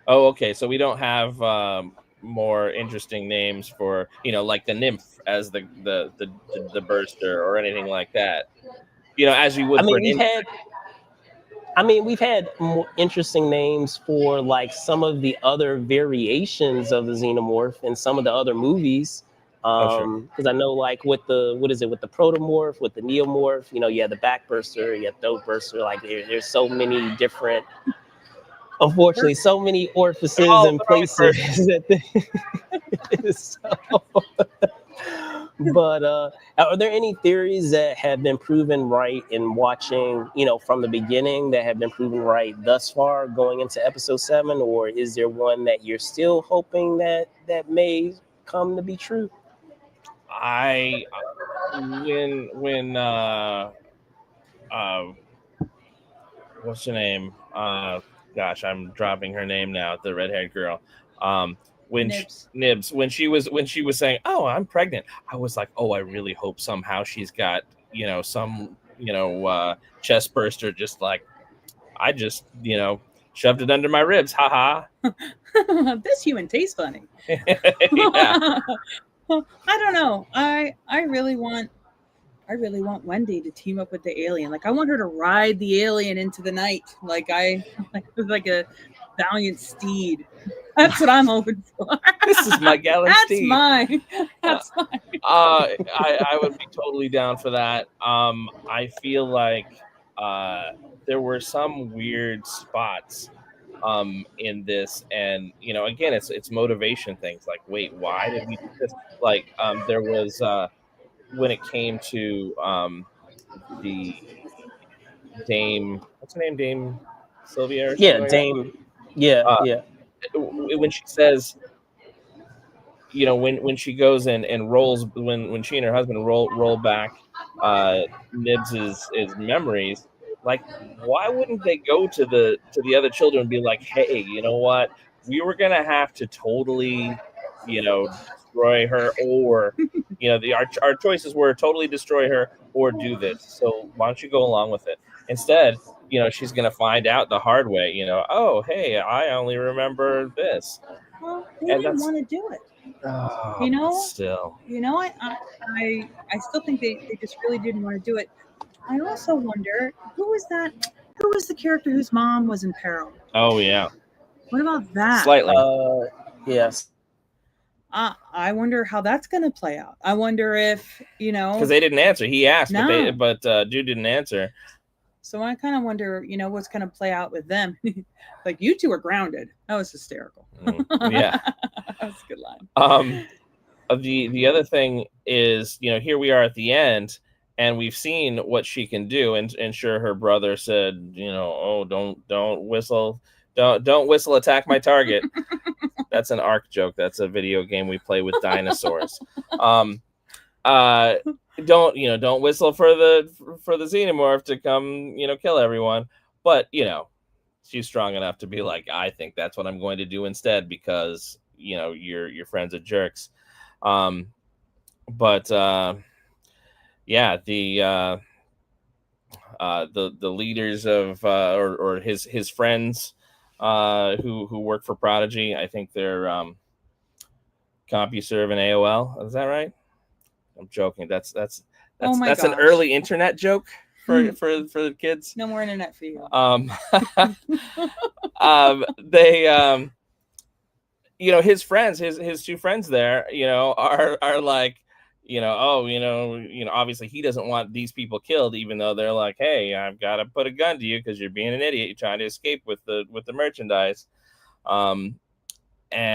Speaker 3: Oh, okay. So we don't have more interesting names for like the nymph as the burster or anything like that. As you would.
Speaker 1: We've had more interesting names for like some of the other variations of the xenomorph in some of the other movies. Because I know, like with the protomorph, with the neomorph, you have the back burster, you have throat burster. Like there's so many different. Unfortunately, so many orifices and places But are there any theories that have been proven right in watching, from the beginning, that have been proven right thus far going into episode 7, or is there one that you're still hoping that may come to be true?
Speaker 3: What's her name? Gosh, I'm dropping her name now. The redhead girl. Nibs. When she was saying, "Oh, I'm pregnant," I was like, "Oh, I really hope somehow she's got some chest burster, just like, I just, shoved it under my ribs. Ha ha.
Speaker 2: This human tastes funny.
Speaker 3: Yeah.
Speaker 2: I don't know. I really want Wendy to team up with the alien. Like, I want her to ride the alien into the night. Like a valiant steed. That's what I'm hoping for.
Speaker 3: This is my gallant steed.
Speaker 2: That's mine.
Speaker 3: I would be totally down for that. I feel like there were some weird spots in this, and again, it's motivation things. Like, wait, why did we do this? Like, there was when it came to the Dame, what's her name, Dame Sylvia? Or
Speaker 1: Yeah,
Speaker 3: like
Speaker 1: Dame. Yeah, yeah.
Speaker 3: When she says, when she goes and rolls, when she and her husband roll back Nibs's memories, like, why wouldn't they go to the other children and be like, hey, you know what, we were gonna have to totally destroy her, or our choices were totally destroy her or do this, so why don't you go along with it? Instead, she's gonna find out the hard way, oh, hey, I only remember this.
Speaker 2: Well, they didn't want to do it.
Speaker 3: Still,
Speaker 2: I still think they just really didn't want to do it. I also wonder, who was the character whose mom was in peril?
Speaker 3: Oh yeah.
Speaker 2: What about that?
Speaker 3: Slightly.
Speaker 1: Yes.
Speaker 2: I wonder how that's going to play out. I wonder if,
Speaker 3: because they didn't answer. He asked,
Speaker 2: No.
Speaker 3: but Jude didn't answer.
Speaker 2: So I kind of wonder, what's going to play out with them. Like, you two are grounded. That was hysterical.
Speaker 3: Yeah.
Speaker 2: That was a good line.
Speaker 3: The other thing is, here we are at the end, and we've seen what she can do. And sure, her brother said, oh, don't whistle. Don't whistle, attack my target. That's an ARC joke. That's a video game we play with dinosaurs. Don't whistle for the xenomorph to come, kill everyone. But, she's strong enough to be like, I think that's what I'm going to do instead, because, your friends are jerks. Yeah, the leaders of or his friends who work for Prodigy, I think they're CompuServe and AOL. Is that right? I'm joking. That's an early internet joke for the kids.
Speaker 2: No more internet for you.
Speaker 3: They his friends, his two friends there, are like, obviously he doesn't want these people killed, even though they're like, hey, I've got to put a gun to you because you're being an idiot. You're trying to escape with the merchandise. But I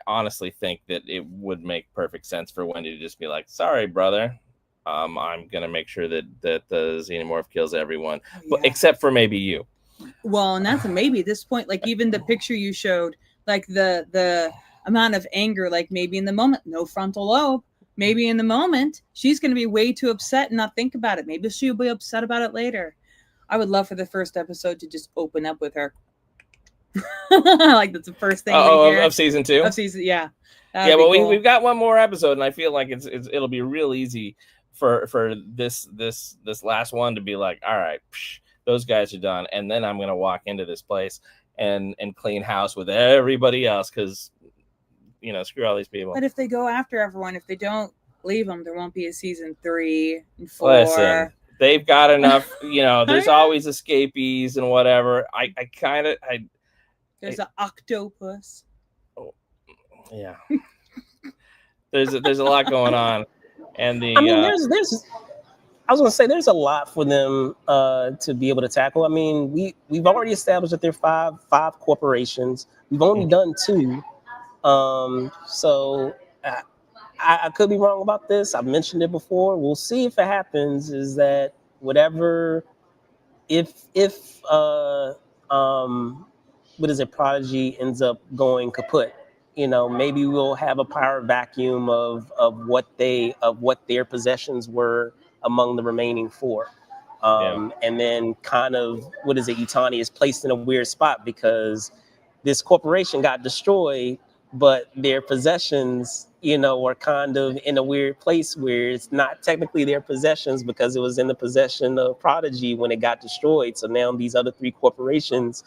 Speaker 3: honestly think that it would make perfect sense for Wendy to just be like, sorry, brother. I'm going to make sure that the xenomorph kills everyone, but except for maybe you.
Speaker 2: Well, and that's a maybe at this point. Like, even the picture you showed, like the amount of anger, like maybe in the moment, no frontal lobe. Maybe in the moment, she's going to be way too upset and not think about it. Maybe she'll be upset about it later. I would love for the first episode to just open up with her. Like, that's the first thing
Speaker 3: of season 2.
Speaker 2: Of season, yeah.
Speaker 3: Yeah, well, cool. We've got one more episode, and I feel like it'll be real easy for this last one to be like, all right, those guys are done, and then I'm gonna walk into this place and clean house with everybody else, because screw all these people.
Speaker 2: But if they go after everyone, if they don't leave them, there won't be a season 3 and 4.
Speaker 3: Listen, they've got enough. There's always escapees and whatever.
Speaker 2: There's an octopus.
Speaker 3: Oh, yeah. There's a lot going on, and
Speaker 1: there's. I was going to say there's a lot for them to be able to tackle. I mean, we've already established that there are five corporations. We've only done 2. So I could be wrong about this. I've mentioned it before. We'll see if it happens. Is that whatever? If what is it? Prodigy ends up going kaput. Maybe we'll have a power vacuum of what their possessions were among the remaining 4. And then kind of, Itani is placed in a weird spot because this corporation got destroyed, but their possessions, are kind of in a weird place where it's not technically their possessions because it was in the possession of Prodigy when it got destroyed. So now these other three corporations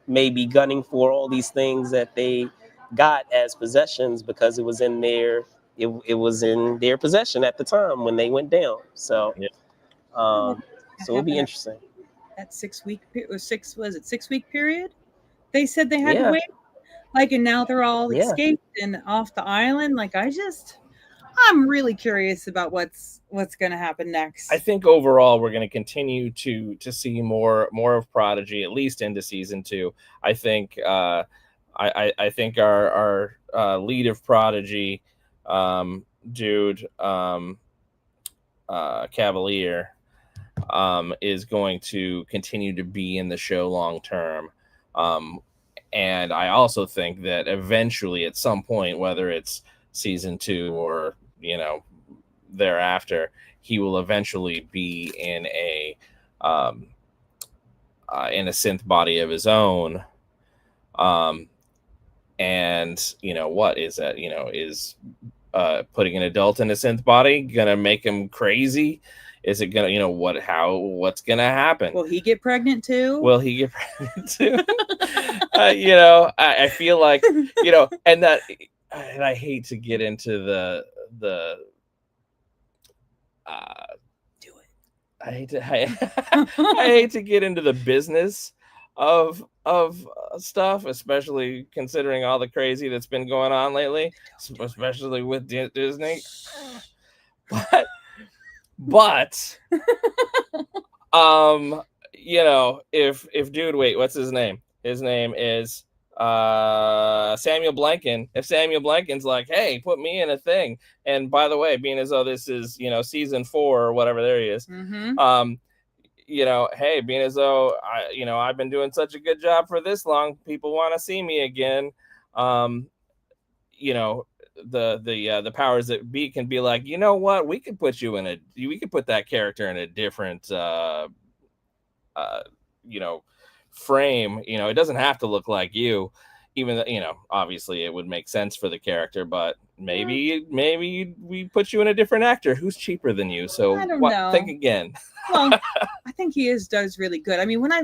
Speaker 1: may be gunning for all these things that they got as possessions because it was in their possession at the time when they went down. So
Speaker 3: Yeah.
Speaker 1: so it'll be interesting.
Speaker 2: That 6 week was 6 week period? They said they had to
Speaker 1: Yeah.
Speaker 2: wait. Like, and now they're all
Speaker 1: Yeah.
Speaker 2: escaped and off the island. Like, I'm really curious about what's going to happen next.
Speaker 3: I think overall we're going to continue to see more of Prodigy, at least into season 2. I think I think our lead of Prodigy, dude, Kavalier, is going to continue to be in the show long term. And I also think that eventually, at some point, whether it's season 2 or thereafter, he will eventually be in a synth body of his own. And what is that? Is putting an adult in a synth body gonna make him crazy? Is it gonna, what's gonna happen?
Speaker 2: Will he get pregnant too?
Speaker 3: I feel like, and I hate to get into the
Speaker 2: do it.
Speaker 3: I hate to get into the business of stuff, especially considering all the crazy that's been going on lately, especially with Disney. But if dude, wait, what's his name? His name is Samuel Blanken. If Samuel Blanken's like, hey, put me in a thing, and by the way, being as though this is season 4 or whatever, there he is.
Speaker 2: Mm-hmm.
Speaker 3: Hey, being as though I've been doing such a good job for this long, people want to see me again. The powers that be can be like, you know what, we could put that character in a different frame. It doesn't have to look like you, even though, obviously it would make sense for the character, but maybe we put you in a different actor who's cheaper than you. So
Speaker 2: I don't know.
Speaker 3: Think again.
Speaker 2: Well, I think he does really good. I mean, when I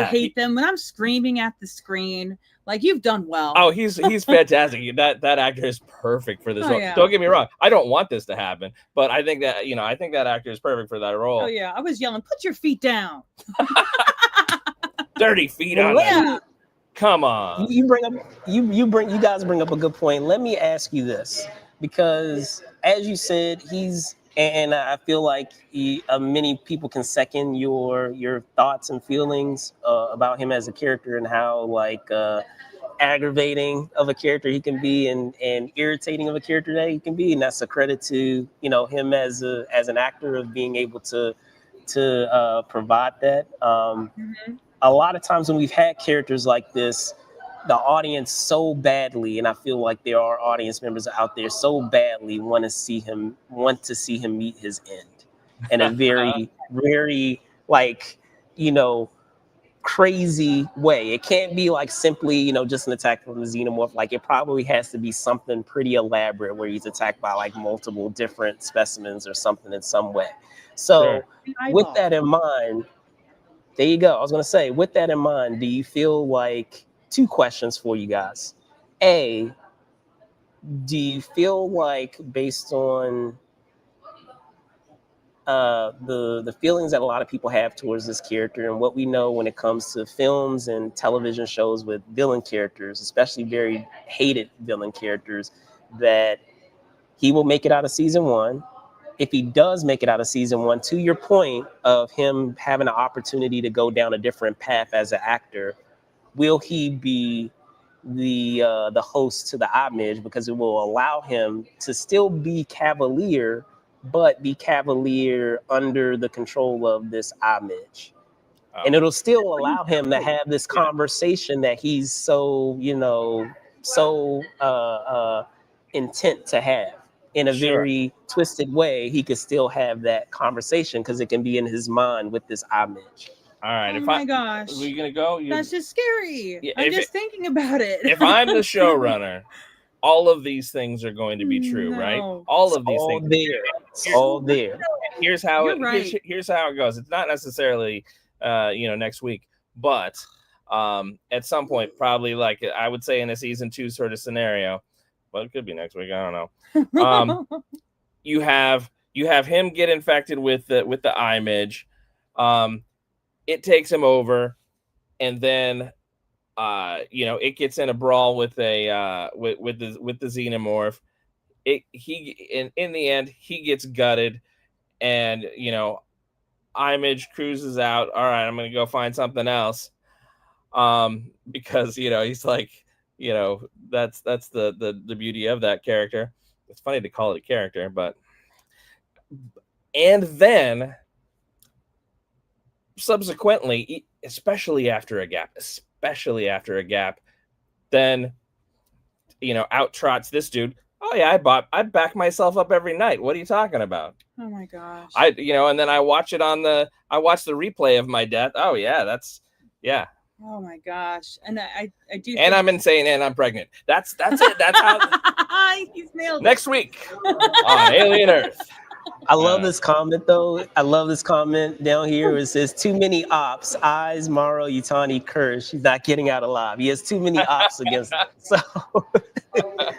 Speaker 2: hate them, when I'm screaming at the screen, like, you've done well.
Speaker 3: Oh, he's fantastic. That actor is perfect for this role.
Speaker 2: Yeah.
Speaker 3: Don't get me wrong. I don't want this to happen, but I think that that actor is perfect for that role.
Speaker 2: Oh yeah, I was yelling, "Put your feet down."
Speaker 3: Dirty feet on
Speaker 2: Yeah.
Speaker 3: Come on.
Speaker 1: You guys bring up a good point. Let me ask you this, because as you said, and I feel like many people can second your thoughts and feelings about him as a character and how aggravating of a character he can be and irritating of a character that he can be, and that's a credit to him as an actor of being able to provide that.
Speaker 2: Mm-hmm.
Speaker 1: A lot of times when we've had characters like this, the audience so badly, and I feel like there are audience members out there so badly want to see him meet his end in a very, very crazy way. It can't be like simply, just an attack from the xenomorph. Like, it probably has to be something pretty elaborate where he's attacked by like multiple different specimens or something in some way. So with that in mind, there you go. I was going to say, with that in mind, do you feel like, 2 questions for you guys. A, do you feel like, based on the feelings that a lot of people have towards this character and what we know when it comes to films and television shows with villain characters, especially very hated villain characters, that he will make it out of season 1? If he does make it out of season 1, to your point of him having an opportunity to go down a different path as an actor, will he be the host to the Eye Midge, because it will allow him to still be Kavalier, but be Kavalier under the control of this Eye Midge? And it'll still allow him to have this conversation that he's so intent to have. In a very twisted way, he could still have that conversation because it can be in his mind with this Eye Midge.
Speaker 3: All right.
Speaker 2: Oh my gosh.
Speaker 3: Are we going to go?
Speaker 2: That's just scary.
Speaker 3: Yeah,
Speaker 2: I'm just thinking about it.
Speaker 3: If I'm the showrunner, all of these things are going to be true, right? All of these
Speaker 1: all
Speaker 3: things.
Speaker 1: there. It's all there.
Speaker 3: Here's how
Speaker 2: You're right.
Speaker 3: here's how it goes. It's not necessarily next week, but at some point, probably like I would say in a season 2 sort of scenario. Well, it could be next week. I don't know. You have him get infected with the Eye Midge. It takes him over, and then it gets in a brawl with a with the xenomorph. In the end he gets gutted, and Eye Midge cruises out. All right, I'm gonna go find something else. Because he's like, that's the beauty of that character. It's funny to call it a character, but and then subsequently, especially after a gap, then out trots this dude. Oh yeah, I back myself up every night. What are you talking about?
Speaker 2: Oh my gosh.
Speaker 3: And then I watch the replay of my death. Oh yeah, yeah.
Speaker 2: Oh my gosh. And I do.
Speaker 3: And I'm insane and I'm pregnant. That's it. That's how.
Speaker 2: He's nailed it.
Speaker 3: Next week on Alien Earth.
Speaker 1: I love this comment though. I love this comment down here. It says too many ops. Eyes, Morrow, Yutani, Kirsch. She's not getting out alive. He has too many ops against him. So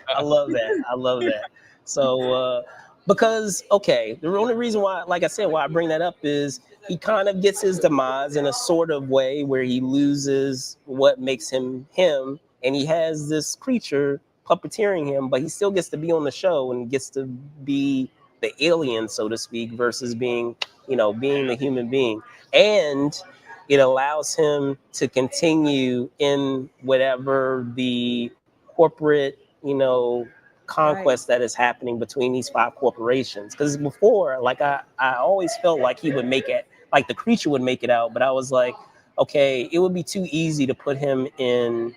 Speaker 1: I love that. So because the only reason why, like I said, why I bring that up is he kind of gets his demise in a sort of way where he loses what makes him him, and he has this creature puppeteering him, but he still gets to be on the show and gets to be the alien, so to speak, versus being the human being. And it allows him to continue in whatever the corporate, conquest that is happening between these 5 corporations. Because before, like I always felt like he would make it, like the creature would make it out, but I was like, okay, it would be too easy to put him in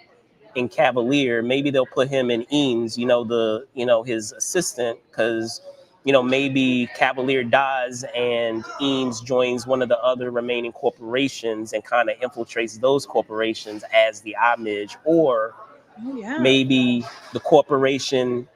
Speaker 1: Kavalier. Maybe they'll put him in Eames, his assistant, because maybe Kavalier dies and Eames joins one of the other remaining corporations and kind of infiltrates those corporations as the Eye Midge, or maybe the corporation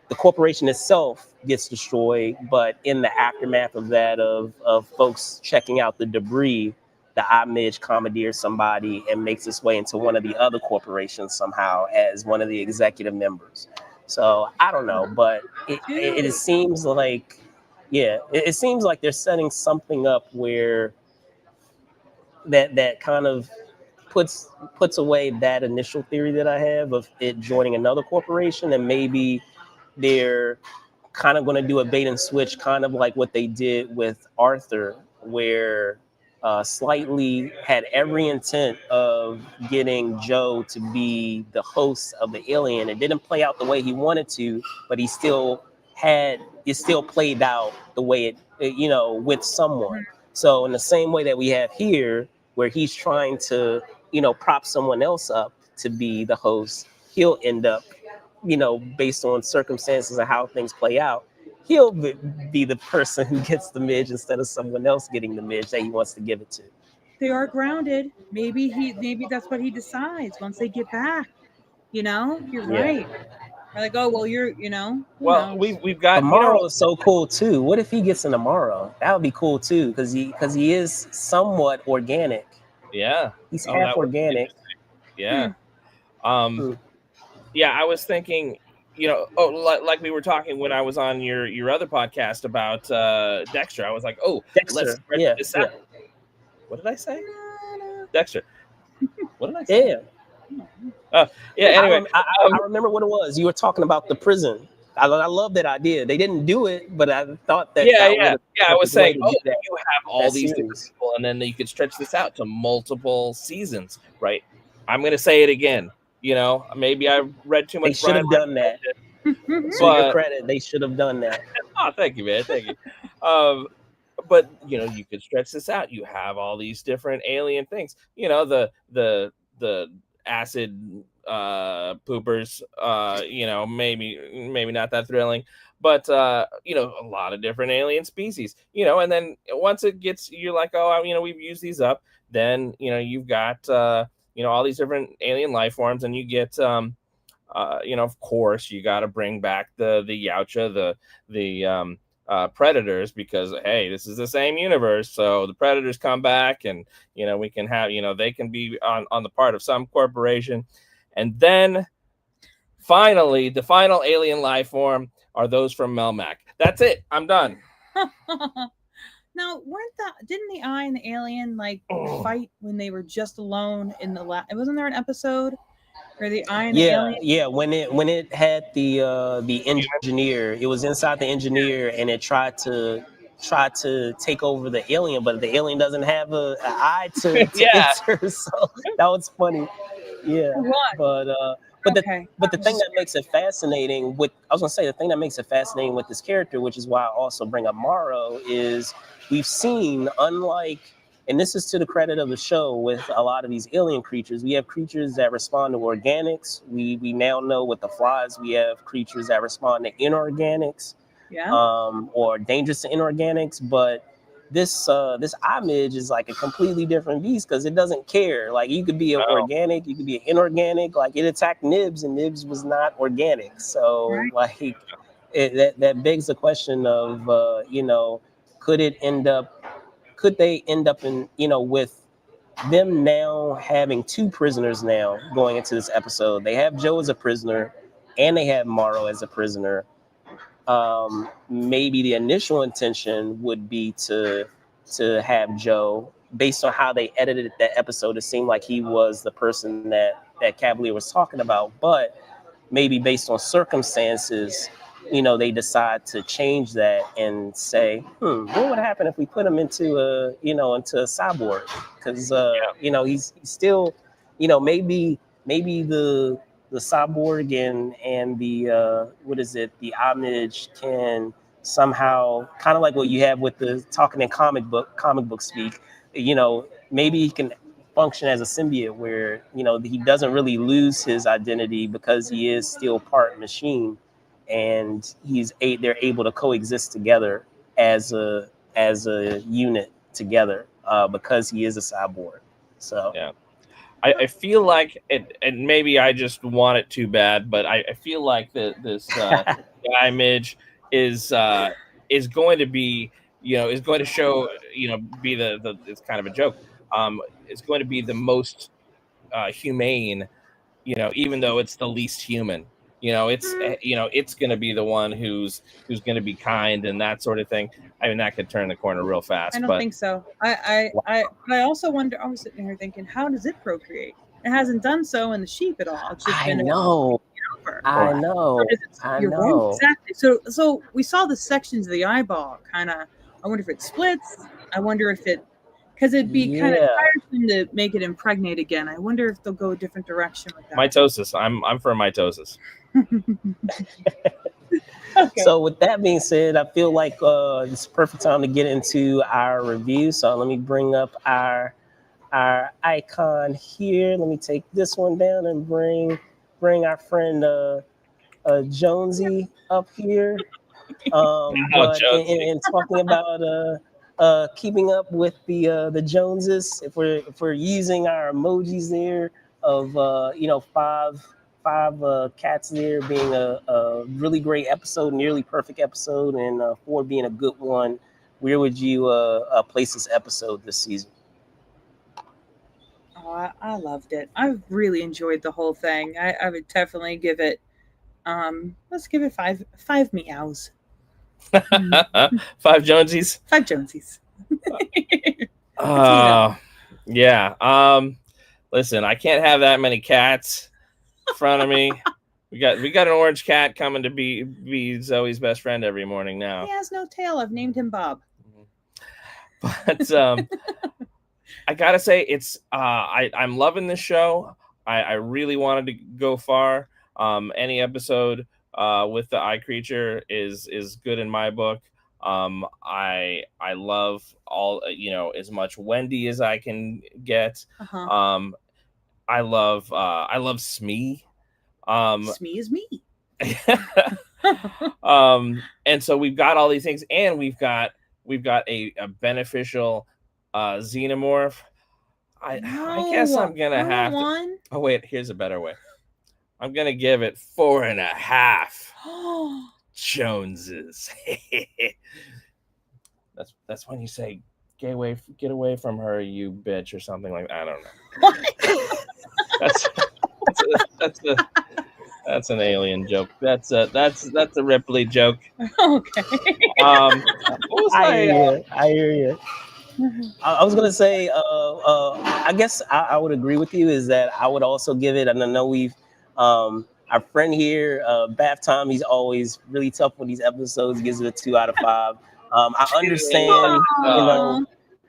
Speaker 1: itself gets destroyed, but in the aftermath of that, of folks checking out the debris, the Eye Midge commandeers somebody and makes its way into one of the other corporations somehow as one of the executive members. So I don't know, but it seems like, it seems like they're setting something up where that kind of puts away that initial theory that I have of it joining another corporation, and maybe they're kind of going to do a bait and switch, kind of like what they did with Arthur, where slightly had every intent of getting Joe to be the host of the alien. It didn't play out the way he wanted to, but it still played out the way it, with someone. So in the same way that we have here, where he's trying to, prop someone else up to be the host, he'll end up, based on circumstances and how things play out, he'll be the person who gets the midge instead of someone else getting the midge that he wants to give it to.
Speaker 2: They are grounded. Maybe that's what he decides once they get back. You're right. They're like, oh well, you're,
Speaker 3: Well, we've got
Speaker 1: Morrow is so cool too. What if he gets into Morrow? That would be cool too, because he is somewhat organic.
Speaker 3: Yeah,
Speaker 1: he's half organic.
Speaker 3: Yeah. Yeah, I was thinking, like we were talking when I was on your other podcast about Dexter. I was like, Dexter, let's spread this out. What did I say? Dexter. What did I say? Anyway,
Speaker 1: I remember what it was. You were talking about the prison. I love that idea. They didn't do it, but I thought that.
Speaker 3: I was saying, you have all these different people, and then you could stretch this out to multiple seasons, right? I'm going to say it again. Maybe I read too much.
Speaker 1: They should have done that. So your credit, they should have done that.
Speaker 3: Oh, thank you, man. Thank you. But you could stretch this out. You have all these different alien things. The acid poopers. Maybe not that thrilling, but a lot of different alien species. And then once it gets, you're like, we've used these up. Then you've got all these different alien life forms, and you get of course, you got to bring back the Yautja, the predators, because hey, this is the same universe, so the predators come back, and we can have they can be on the part of some corporation, and then finally the final alien life form are those from Melmac. That's it. I'm done.
Speaker 2: Now, didn't the Eye and the alien fight when they were just alone in the wasn't there an episode where the Eye and the alien?
Speaker 1: Yeah, when it had the engineer, it was inside the engineer, and it tried to take over the alien, but the alien doesn't have an eye to
Speaker 3: Yeah.
Speaker 1: enter, so that was funny. Yeah, but the thing that makes it fascinating with the thing that makes it fascinating with this character, which is why I also bring up Morrow, is we've seen, unlike, and this is to the credit of the show, with a lot of these alien creatures, we have creatures that respond to organics. We now know with the flies, we have creatures that respond to inorganics, or dangerous to inorganics. But this Eye Midge is like a completely different beast, because it doesn't care. Like, you could be an organic, you could be an inorganic. Like, it attacked Nibs, and Nibs was not organic. So that begs the question of could they end up in with them now having two prisoners now going into this episode. They have Joe as a prisoner, and they have Morrow as a prisoner. Maybe the initial intention would be to have Joe, based on how they edited that episode, it seemed like he was the person that Kavalier was talking about. But maybe based on circumstances, they decide to change that and say, what would happen if we put him into a cyborg? Because he's still, maybe the cyborg and the Eye Midge can somehow, kind of like what you have with the talking in comic book speak, maybe he can function as a symbiote where he doesn't really lose his identity, because he is still part machine, and they're able to coexist together as a unit together, because he is a cyborg. So
Speaker 3: yeah, I feel like it, and maybe I just want it too bad, but I feel like this Eye Midge is going to be is going to show be the it's kind of a joke. It's going to be the most humane, even though it's the least human. It's going to be the one who's going to be kind and that sort of thing. I mean, that could turn the corner real fast.
Speaker 2: I don't think so. I also wonder. I was sitting here thinking, how does it procreate? It hasn't done so in the sheep at all. It's just been
Speaker 1: know. I know.
Speaker 2: Exactly. So we saw the sections of the eyeball kind of. I wonder if it splits. I wonder if it, because it'd be kind of tiresome to make it impregnate again. I wonder if they'll go a different direction with that.
Speaker 3: Mitosis. I'm for mitosis.
Speaker 1: Okay. So with that being said, I feel like it's a perfect time to get into our review. So let me bring up our icon here. Let me take this one down and bring our friend Jonesy up here. But in talking about keeping up with the Joneses, if we're using our emojis there of five cats there being a really great episode, nearly perfect episode, and 4 being a good one, where would you place this episode this season?
Speaker 2: Oh, I loved it. I really enjoyed the whole thing. I would definitely give it. Let's give it five meows.
Speaker 3: 5 Jonesies.
Speaker 2: 5 Jonesies.
Speaker 3: Yeah. Listen, I can't have that many cats in front of me. We got an orange cat coming to be Zoe's best friend every morning now.
Speaker 2: He has no tail. I've named him Bob.
Speaker 3: But I gotta say, it's I'm loving this show. I really wanted to go far. Any episode with the eye creature is good in my book. I love all as much Wendy as I can get. I love Smee.
Speaker 2: Smee is me.
Speaker 3: And so we've got all these things, and we've got a beneficial xenomorph. I guess I'm gonna have to. Oh wait, here's a better way. I'm gonna give it 4.5 Joneses. That's when you say get away from her, you bitch, or something like that. I don't know. That's an alien joke. That's a Ripley joke.
Speaker 2: Okay.
Speaker 3: What was
Speaker 1: I
Speaker 3: my
Speaker 1: hear you. I hear you. I was gonna say, I guess I would agree with you. Is that I would also give it, and I know our friend here, Bath Tom. He's always really tough with these episodes. Gives it a 2 out of 5. I understand,
Speaker 2: Aw.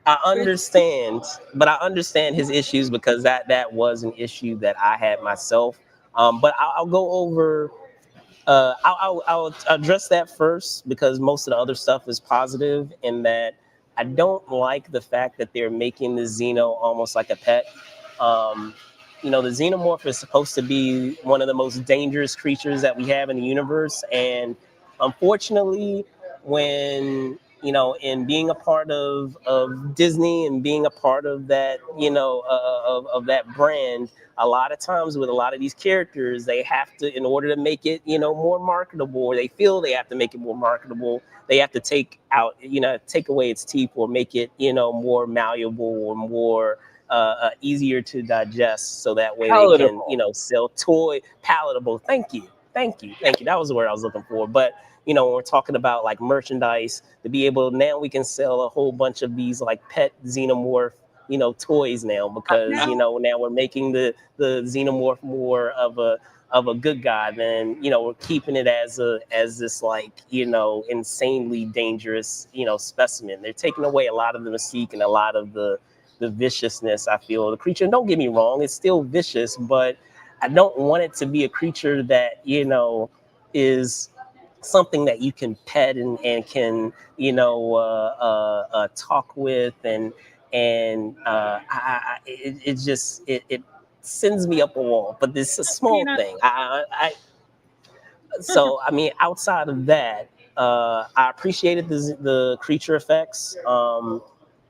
Speaker 1: I understand, but I understand his issues because that was an issue that I had myself. But I'll go over. I'll address that first because most of the other stuff is positive in that I don't like the fact that they're making the Xeno almost like a pet. Um, the Xenomorph is supposed to be one of the most dangerous creatures that we have in the universe. And unfortunately, when, in being a part of Disney and being a part of that, of that brand, a lot of times with a lot of these characters, they have to, in order to make it, more marketable, or they feel they have to make it more marketable, they have to take away its teeth or make it, more malleable or more easier to digest, so that way they can,
Speaker 3: palatable?
Speaker 1: sell palatable. Thank you. That was the word I was looking for. But when we're talking about like merchandise, to be able now we can sell a whole bunch of these like pet xenomorph toys now, because
Speaker 2: Now,
Speaker 1: now we're making the xenomorph more of a good guy than we're keeping it as this like insanely dangerous specimen. They're taking away a lot of the mystique and a lot of the viciousness, I feel, of the creature. And don't get me wrong, it's still vicious, but I don't want it to be a creature that is something that you can pet and can talk with, and it just it sends me up a wall. But this is a small
Speaker 2: Peanut.
Speaker 1: thing. So I mean, outside of that, I appreciated the creature effects.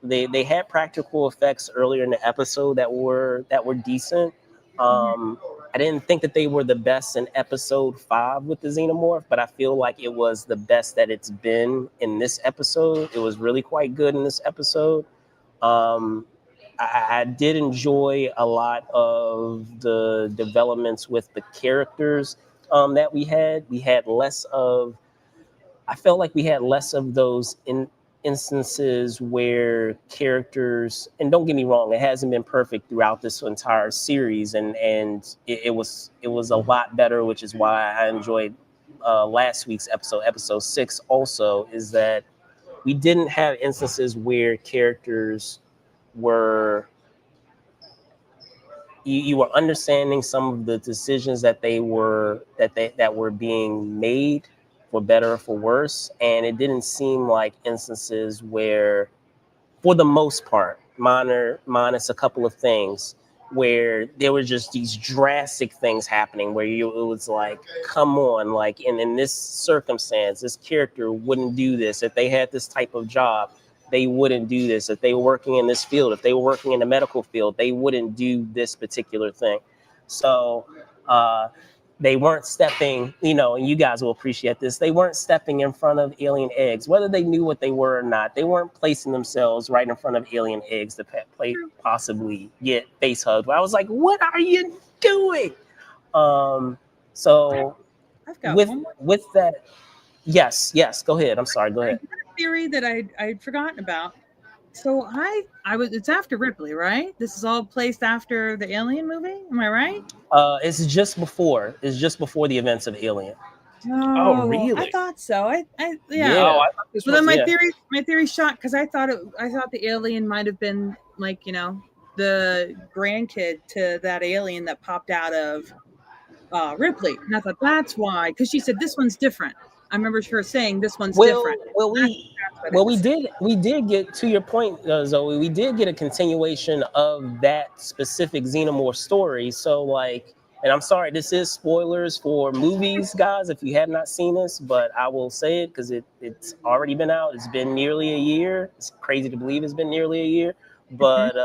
Speaker 1: They had practical effects earlier in the episode that were decent. Um, I didn't think that they were the best in episode 5 with the xenomorph, but I feel like it was the best that it's been in this episode. It was really quite good in this episode. Um, I did enjoy a lot of the developments with the characters that we had. We had less of, I felt like we had less of those instances where characters, and don't get me wrong, it hasn't been perfect throughout this entire series, and it was a lot better, which is why I enjoyed last week's episode 6. Also, is that we didn't have instances where characters were you were understanding some of the decisions that were being made, for better or for worse, and it didn't seem like instances where, for the most part, minus a couple of things, where there were just these drastic things happening where it was like, come on, like in this circumstance, this character wouldn't do this. If they had this type of job, they wouldn't do this. If they were working in this field, if they were working in the medical field, they wouldn't do this particular thing. So uh, they weren't stepping, and you guys will appreciate this, they weren't stepping in front of alien eggs, whether they knew what they were or not. They weren't placing themselves right in front of alien eggs to possibly get face hugged. But I was like, what are you doing? So
Speaker 2: I've got
Speaker 1: with
Speaker 2: one more.
Speaker 1: with that, yes, go ahead. I'm sorry, go
Speaker 2: I
Speaker 1: ahead.
Speaker 2: got a theory that I'd forgotten about. So I was it's after Ripley, right? This is all placed after the Alien movie. Am I right?
Speaker 1: It's just before the events of Alien.
Speaker 3: Oh,
Speaker 2: Oh, I
Speaker 3: really?
Speaker 2: thought so. I yeah.
Speaker 3: Oh,
Speaker 1: Yeah.
Speaker 3: I thought this
Speaker 2: Well, then
Speaker 3: was.
Speaker 1: Yeah.
Speaker 2: my theory shot because I thought the alien might have been like the grandkid to that alien that popped out of Ripley, and I thought that's why because she said this one's different. I remember her saying this one's
Speaker 1: Well,
Speaker 2: different.
Speaker 1: well,
Speaker 2: That's,
Speaker 1: we
Speaker 2: that's what it
Speaker 1: well
Speaker 2: was.
Speaker 1: we did get, to your point, Zoe. We did get a continuation of that specific Xenomorph story. So like, and I'm sorry, this is spoilers for movies, guys, if you have not seen this, but I will say it because it's already been out. It's been nearly a year. It's crazy to believe it's been nearly a year,
Speaker 2: Mhm.
Speaker 1: but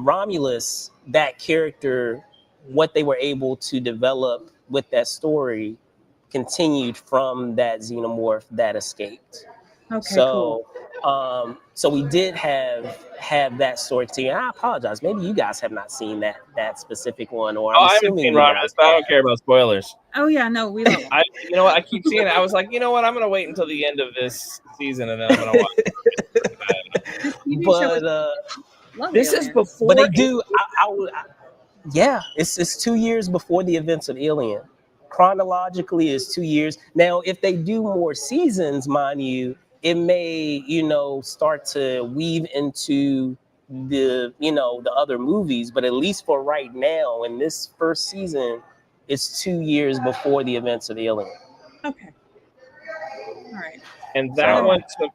Speaker 1: Romulus, that character what they were able to develop with that story continued from that xenomorph that escaped.
Speaker 2: Okay, cool.
Speaker 1: So we did have that story to you. I apologize. Maybe you guys have not seen that specific one, or
Speaker 3: Oh,
Speaker 1: I'm
Speaker 3: I haven't
Speaker 1: assuming
Speaker 3: seen
Speaker 1: you
Speaker 3: Romulus,
Speaker 1: guys
Speaker 3: but I
Speaker 1: have.
Speaker 3: don't care about spoilers.
Speaker 2: Oh yeah, no, we love them.
Speaker 3: You know what? I keep seeing it. I was like, you know what? I'm gonna wait until the end of this season, and then I'm gonna watch it.
Speaker 2: This TV show is
Speaker 1: But
Speaker 2: love
Speaker 3: This is
Speaker 2: Alien.
Speaker 3: before.
Speaker 1: but they do. Yeah, it's 2 years before the events of Alien. Chronologically, is 2 years. Now, if they do more seasons, mind you, it may start to weave into the other movies. But at least for right now, in this first season, it's 2 years before the events of Alien.
Speaker 2: Okay. All right.
Speaker 3: And that
Speaker 1: So,
Speaker 3: one took.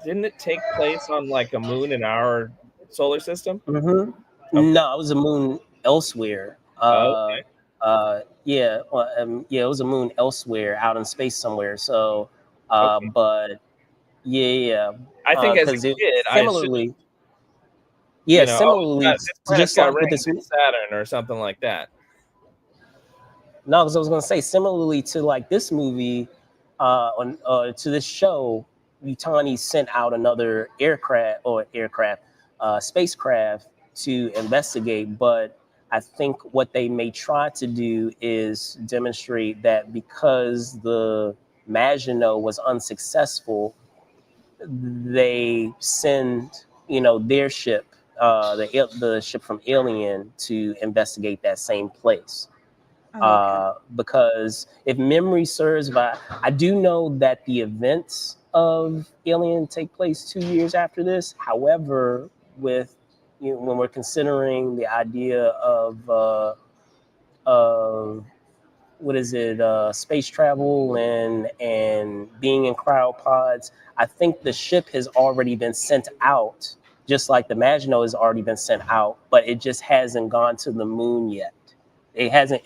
Speaker 3: Didn't it take place on like a moon in our solar system?
Speaker 1: mhm.
Speaker 3: Okay.
Speaker 1: No, it was a moon elsewhere.
Speaker 3: Oh,
Speaker 1: Yeah, it was a moon elsewhere, out in space somewhere. So,
Speaker 3: okay.
Speaker 1: but yeah,
Speaker 3: I think as a
Speaker 1: because it
Speaker 3: kid, I assumed,
Speaker 1: similarly, yeah, similarly,
Speaker 3: this planet's
Speaker 1: just
Speaker 3: got
Speaker 1: like with
Speaker 3: rings,
Speaker 1: this.
Speaker 3: it's Saturn or something like that.
Speaker 1: No, because I was gonna say similarly to like this movie, to this show, Utani sent out another spacecraft to investigate. But I think what they may try to do is demonstrate that because the Maginot was unsuccessful, they send their ship, the ship from Alien, to investigate that same place.
Speaker 2: Oh, okay.
Speaker 1: Because if memory serves, I do know that the events of Alien take place 2 years after this. However, with when we're considering the idea of what is it, space travel and being in cryopods, I think the ship has already been sent out, just like the Maginot has already been sent out, but it just hasn't gone to the moon yet. It hasn't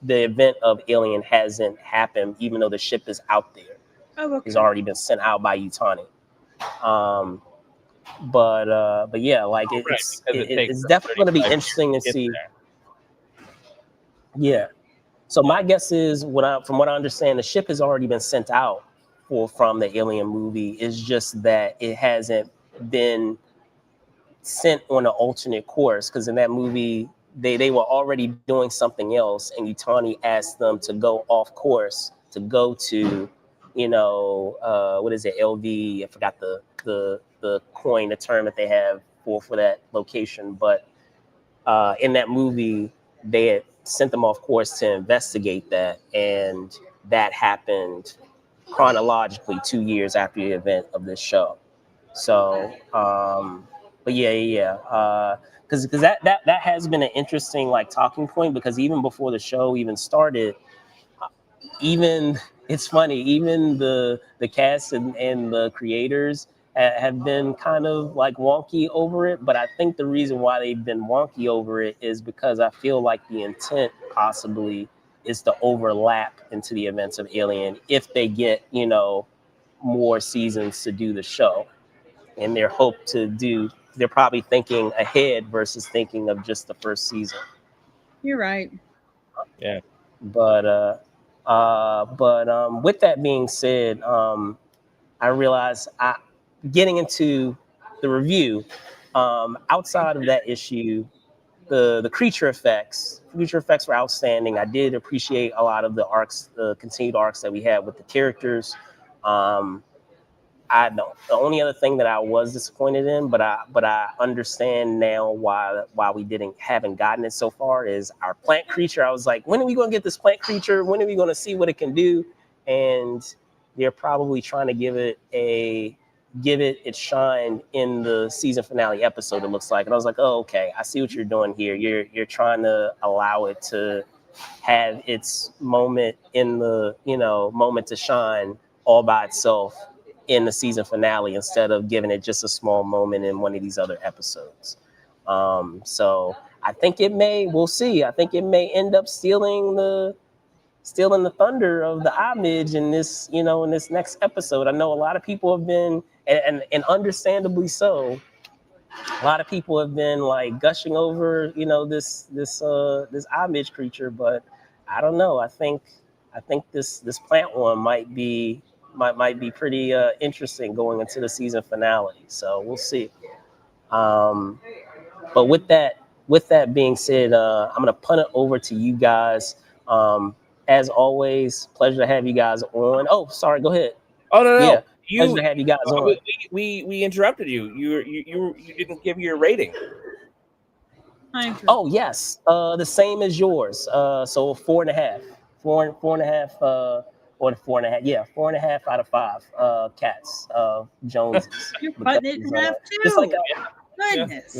Speaker 1: the event of Alien hasn't happened, even though the ship is out there.
Speaker 2: Oh,
Speaker 1: It's
Speaker 2: okay.
Speaker 1: already been sent out by Utani. Um, but yeah, like
Speaker 3: Right, because it takes
Speaker 1: it's
Speaker 3: them
Speaker 1: definitely going to be
Speaker 3: 35 years
Speaker 1: interesting to
Speaker 3: to get
Speaker 1: see.
Speaker 3: there.
Speaker 1: Yeah. So my guess is, from what I understand, the ship has already been sent out from the Alien movie. It's just that it hasn't been sent on an alternate course, because in that movie they were already doing something else, and Utani asked them to go off course to go to, what is it, LV? I forgot the coin, the term that they have for that location. But in that movie, they had sent them off course to investigate that, and that happened chronologically 2 years after the event of this show. So, but yeah. Because that has been an interesting like talking point, because even before the show even started, even it's funny, even the cast and the creators have been kind of like wonky over it. But I think the reason why they've been wonky over it is because I feel like the intent possibly is to overlap into the events of Alien if they get more seasons to do the show. And their hope to do, they're probably thinking ahead versus thinking of just the first season.
Speaker 2: You're right.
Speaker 3: Yeah.
Speaker 1: But with that being said, I realize getting into the review, outside of that issue, the creature effects were outstanding. I did appreciate a lot of the continued arcs that we had with the characters. Um, I know the only other thing that I was disappointed in, but I understand now why we haven't gotten it so far, is our plant creature. I was like, when are we going to get this plant creature? When are we going to see what it can do? And they're probably trying to give it its shine in the season finale episode, it looks like. And I was like, oh, okay, I see what you're doing here. You're trying to allow it to have its moment moment to shine all by itself in the season finale, instead of giving it just a small moment in one of these other episodes. So I think we'll see. I think it may end up stealing the thunder of the Eye Midge in this next episode. I know a lot of people have been, and understandably so, a lot of people have been like gushing over, this Eye Midge creature, but I don't know. I think this plant one might be pretty interesting going into the season finale. So we'll see. Um, but with that being said, I'm gonna punt it over to you guys. As always, pleasure to have you guys on. Oh, sorry, go ahead.
Speaker 3: Oh no,
Speaker 1: Yeah, pleasure
Speaker 3: you.
Speaker 1: to have you guys on.
Speaker 3: We interrupted you. You didn't give your rating.
Speaker 1: Oh yes, the same as yours. So 4.5, 4.5, or 4.5. Yeah, 4.5 out of 5. Cats. Joneses.
Speaker 2: You're cutting it in half
Speaker 1: Just
Speaker 2: too.
Speaker 1: like
Speaker 2: Goodness.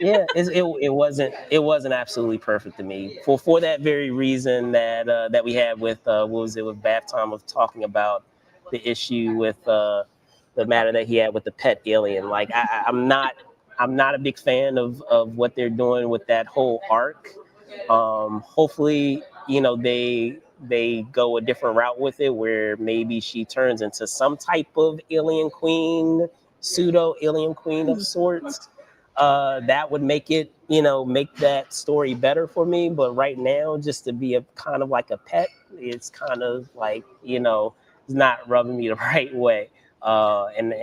Speaker 1: it wasn't absolutely perfect to me for that very reason that we had with what was it with Bath Time of talking about the issue with the matter that he had with the pet alien. Like I'm not a big fan of what they're doing with that whole arc. Hopefully, they go a different route with it, where maybe she turns into some type of alien queen, pseudo alien queen of sorts. That would make that story better for me. But right now, just to be a kind of like a pet, it's kind of like, it's not rubbing me the right way. And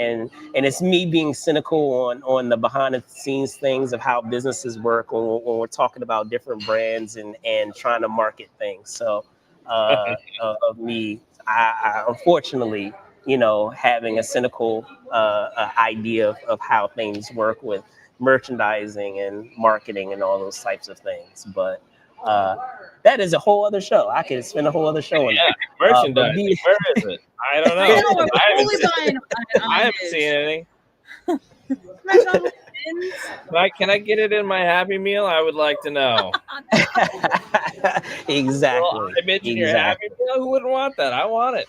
Speaker 1: it's me being cynical on the behind the scenes things of how businesses work when we're talking about different brands and trying to market things. So of me, I unfortunately, having a cynical idea of how things work with merchandising and marketing and all those types of things. But that is a whole other show. I could spend a whole other show on that.
Speaker 3: Merchandising. Where is it? I don't know.
Speaker 2: I know,
Speaker 3: I haven't seen anything. Can I get it in my Happy Meal? I would like to know.
Speaker 1: Exactly.
Speaker 3: Well, I mentioned your Happy Meal. Who wouldn't want that? I want it.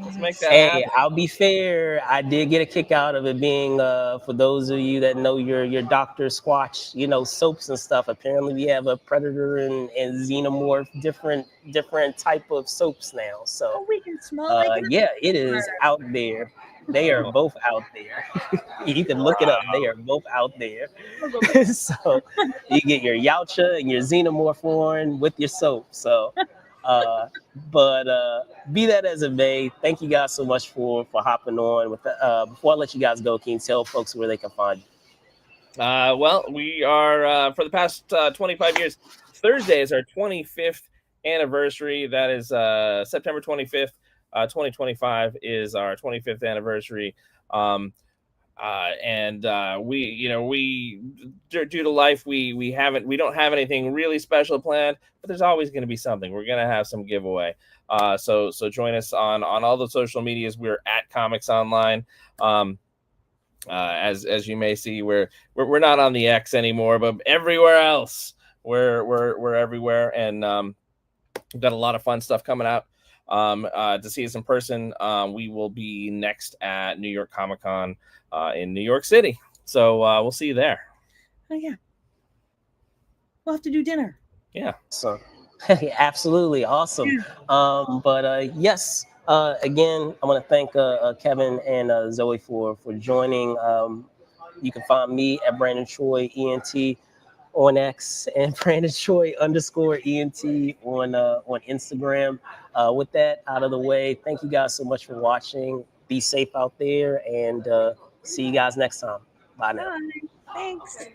Speaker 3: Let's make that happen.
Speaker 1: I'll be fair. I did get a kick out of it being, for those of you that know your Dr. Squatch, soaps and stuff. Apparently, we have a Predator and Xenomorph, different type of soaps now. So,
Speaker 2: we can smell
Speaker 1: it is out there. They are both out there. You can look it up. They are both out there. So you get your Yautja and your Xenomorph on with your soap. So, but be that as it may, thank you guys so much for hopping on. Before I let you guys go, can you tell folks where they can find you?
Speaker 3: Well, we are for the past 25 years. Thursday is our 25th anniversary. That is September 25th. 2025 is our 25th anniversary. And we due to life, we don't have anything really special planned, but there's always going to be something. We're going to have some giveaway. So join us on all the social medias. We're at Comics Online. As you may see, we're not on the X anymore, but everywhere else we're everywhere, and we've got a lot of fun stuff coming out. To see us in person, we will be next at New York Comic Con in New York City. So we'll see you there.
Speaker 2: Oh yeah, we'll have to do dinner.
Speaker 3: Yeah.
Speaker 1: So absolutely awesome. But yes. Again, I want to thank Kevin and Zoe for joining. You can find me at Brandon Choi ENT on X and Brandon Choi _ENT on Instagram. With that out of the way, thank you guys so much for watching. Be safe out there, and see you guys next time. Bye now.
Speaker 2: Bye. Thanks.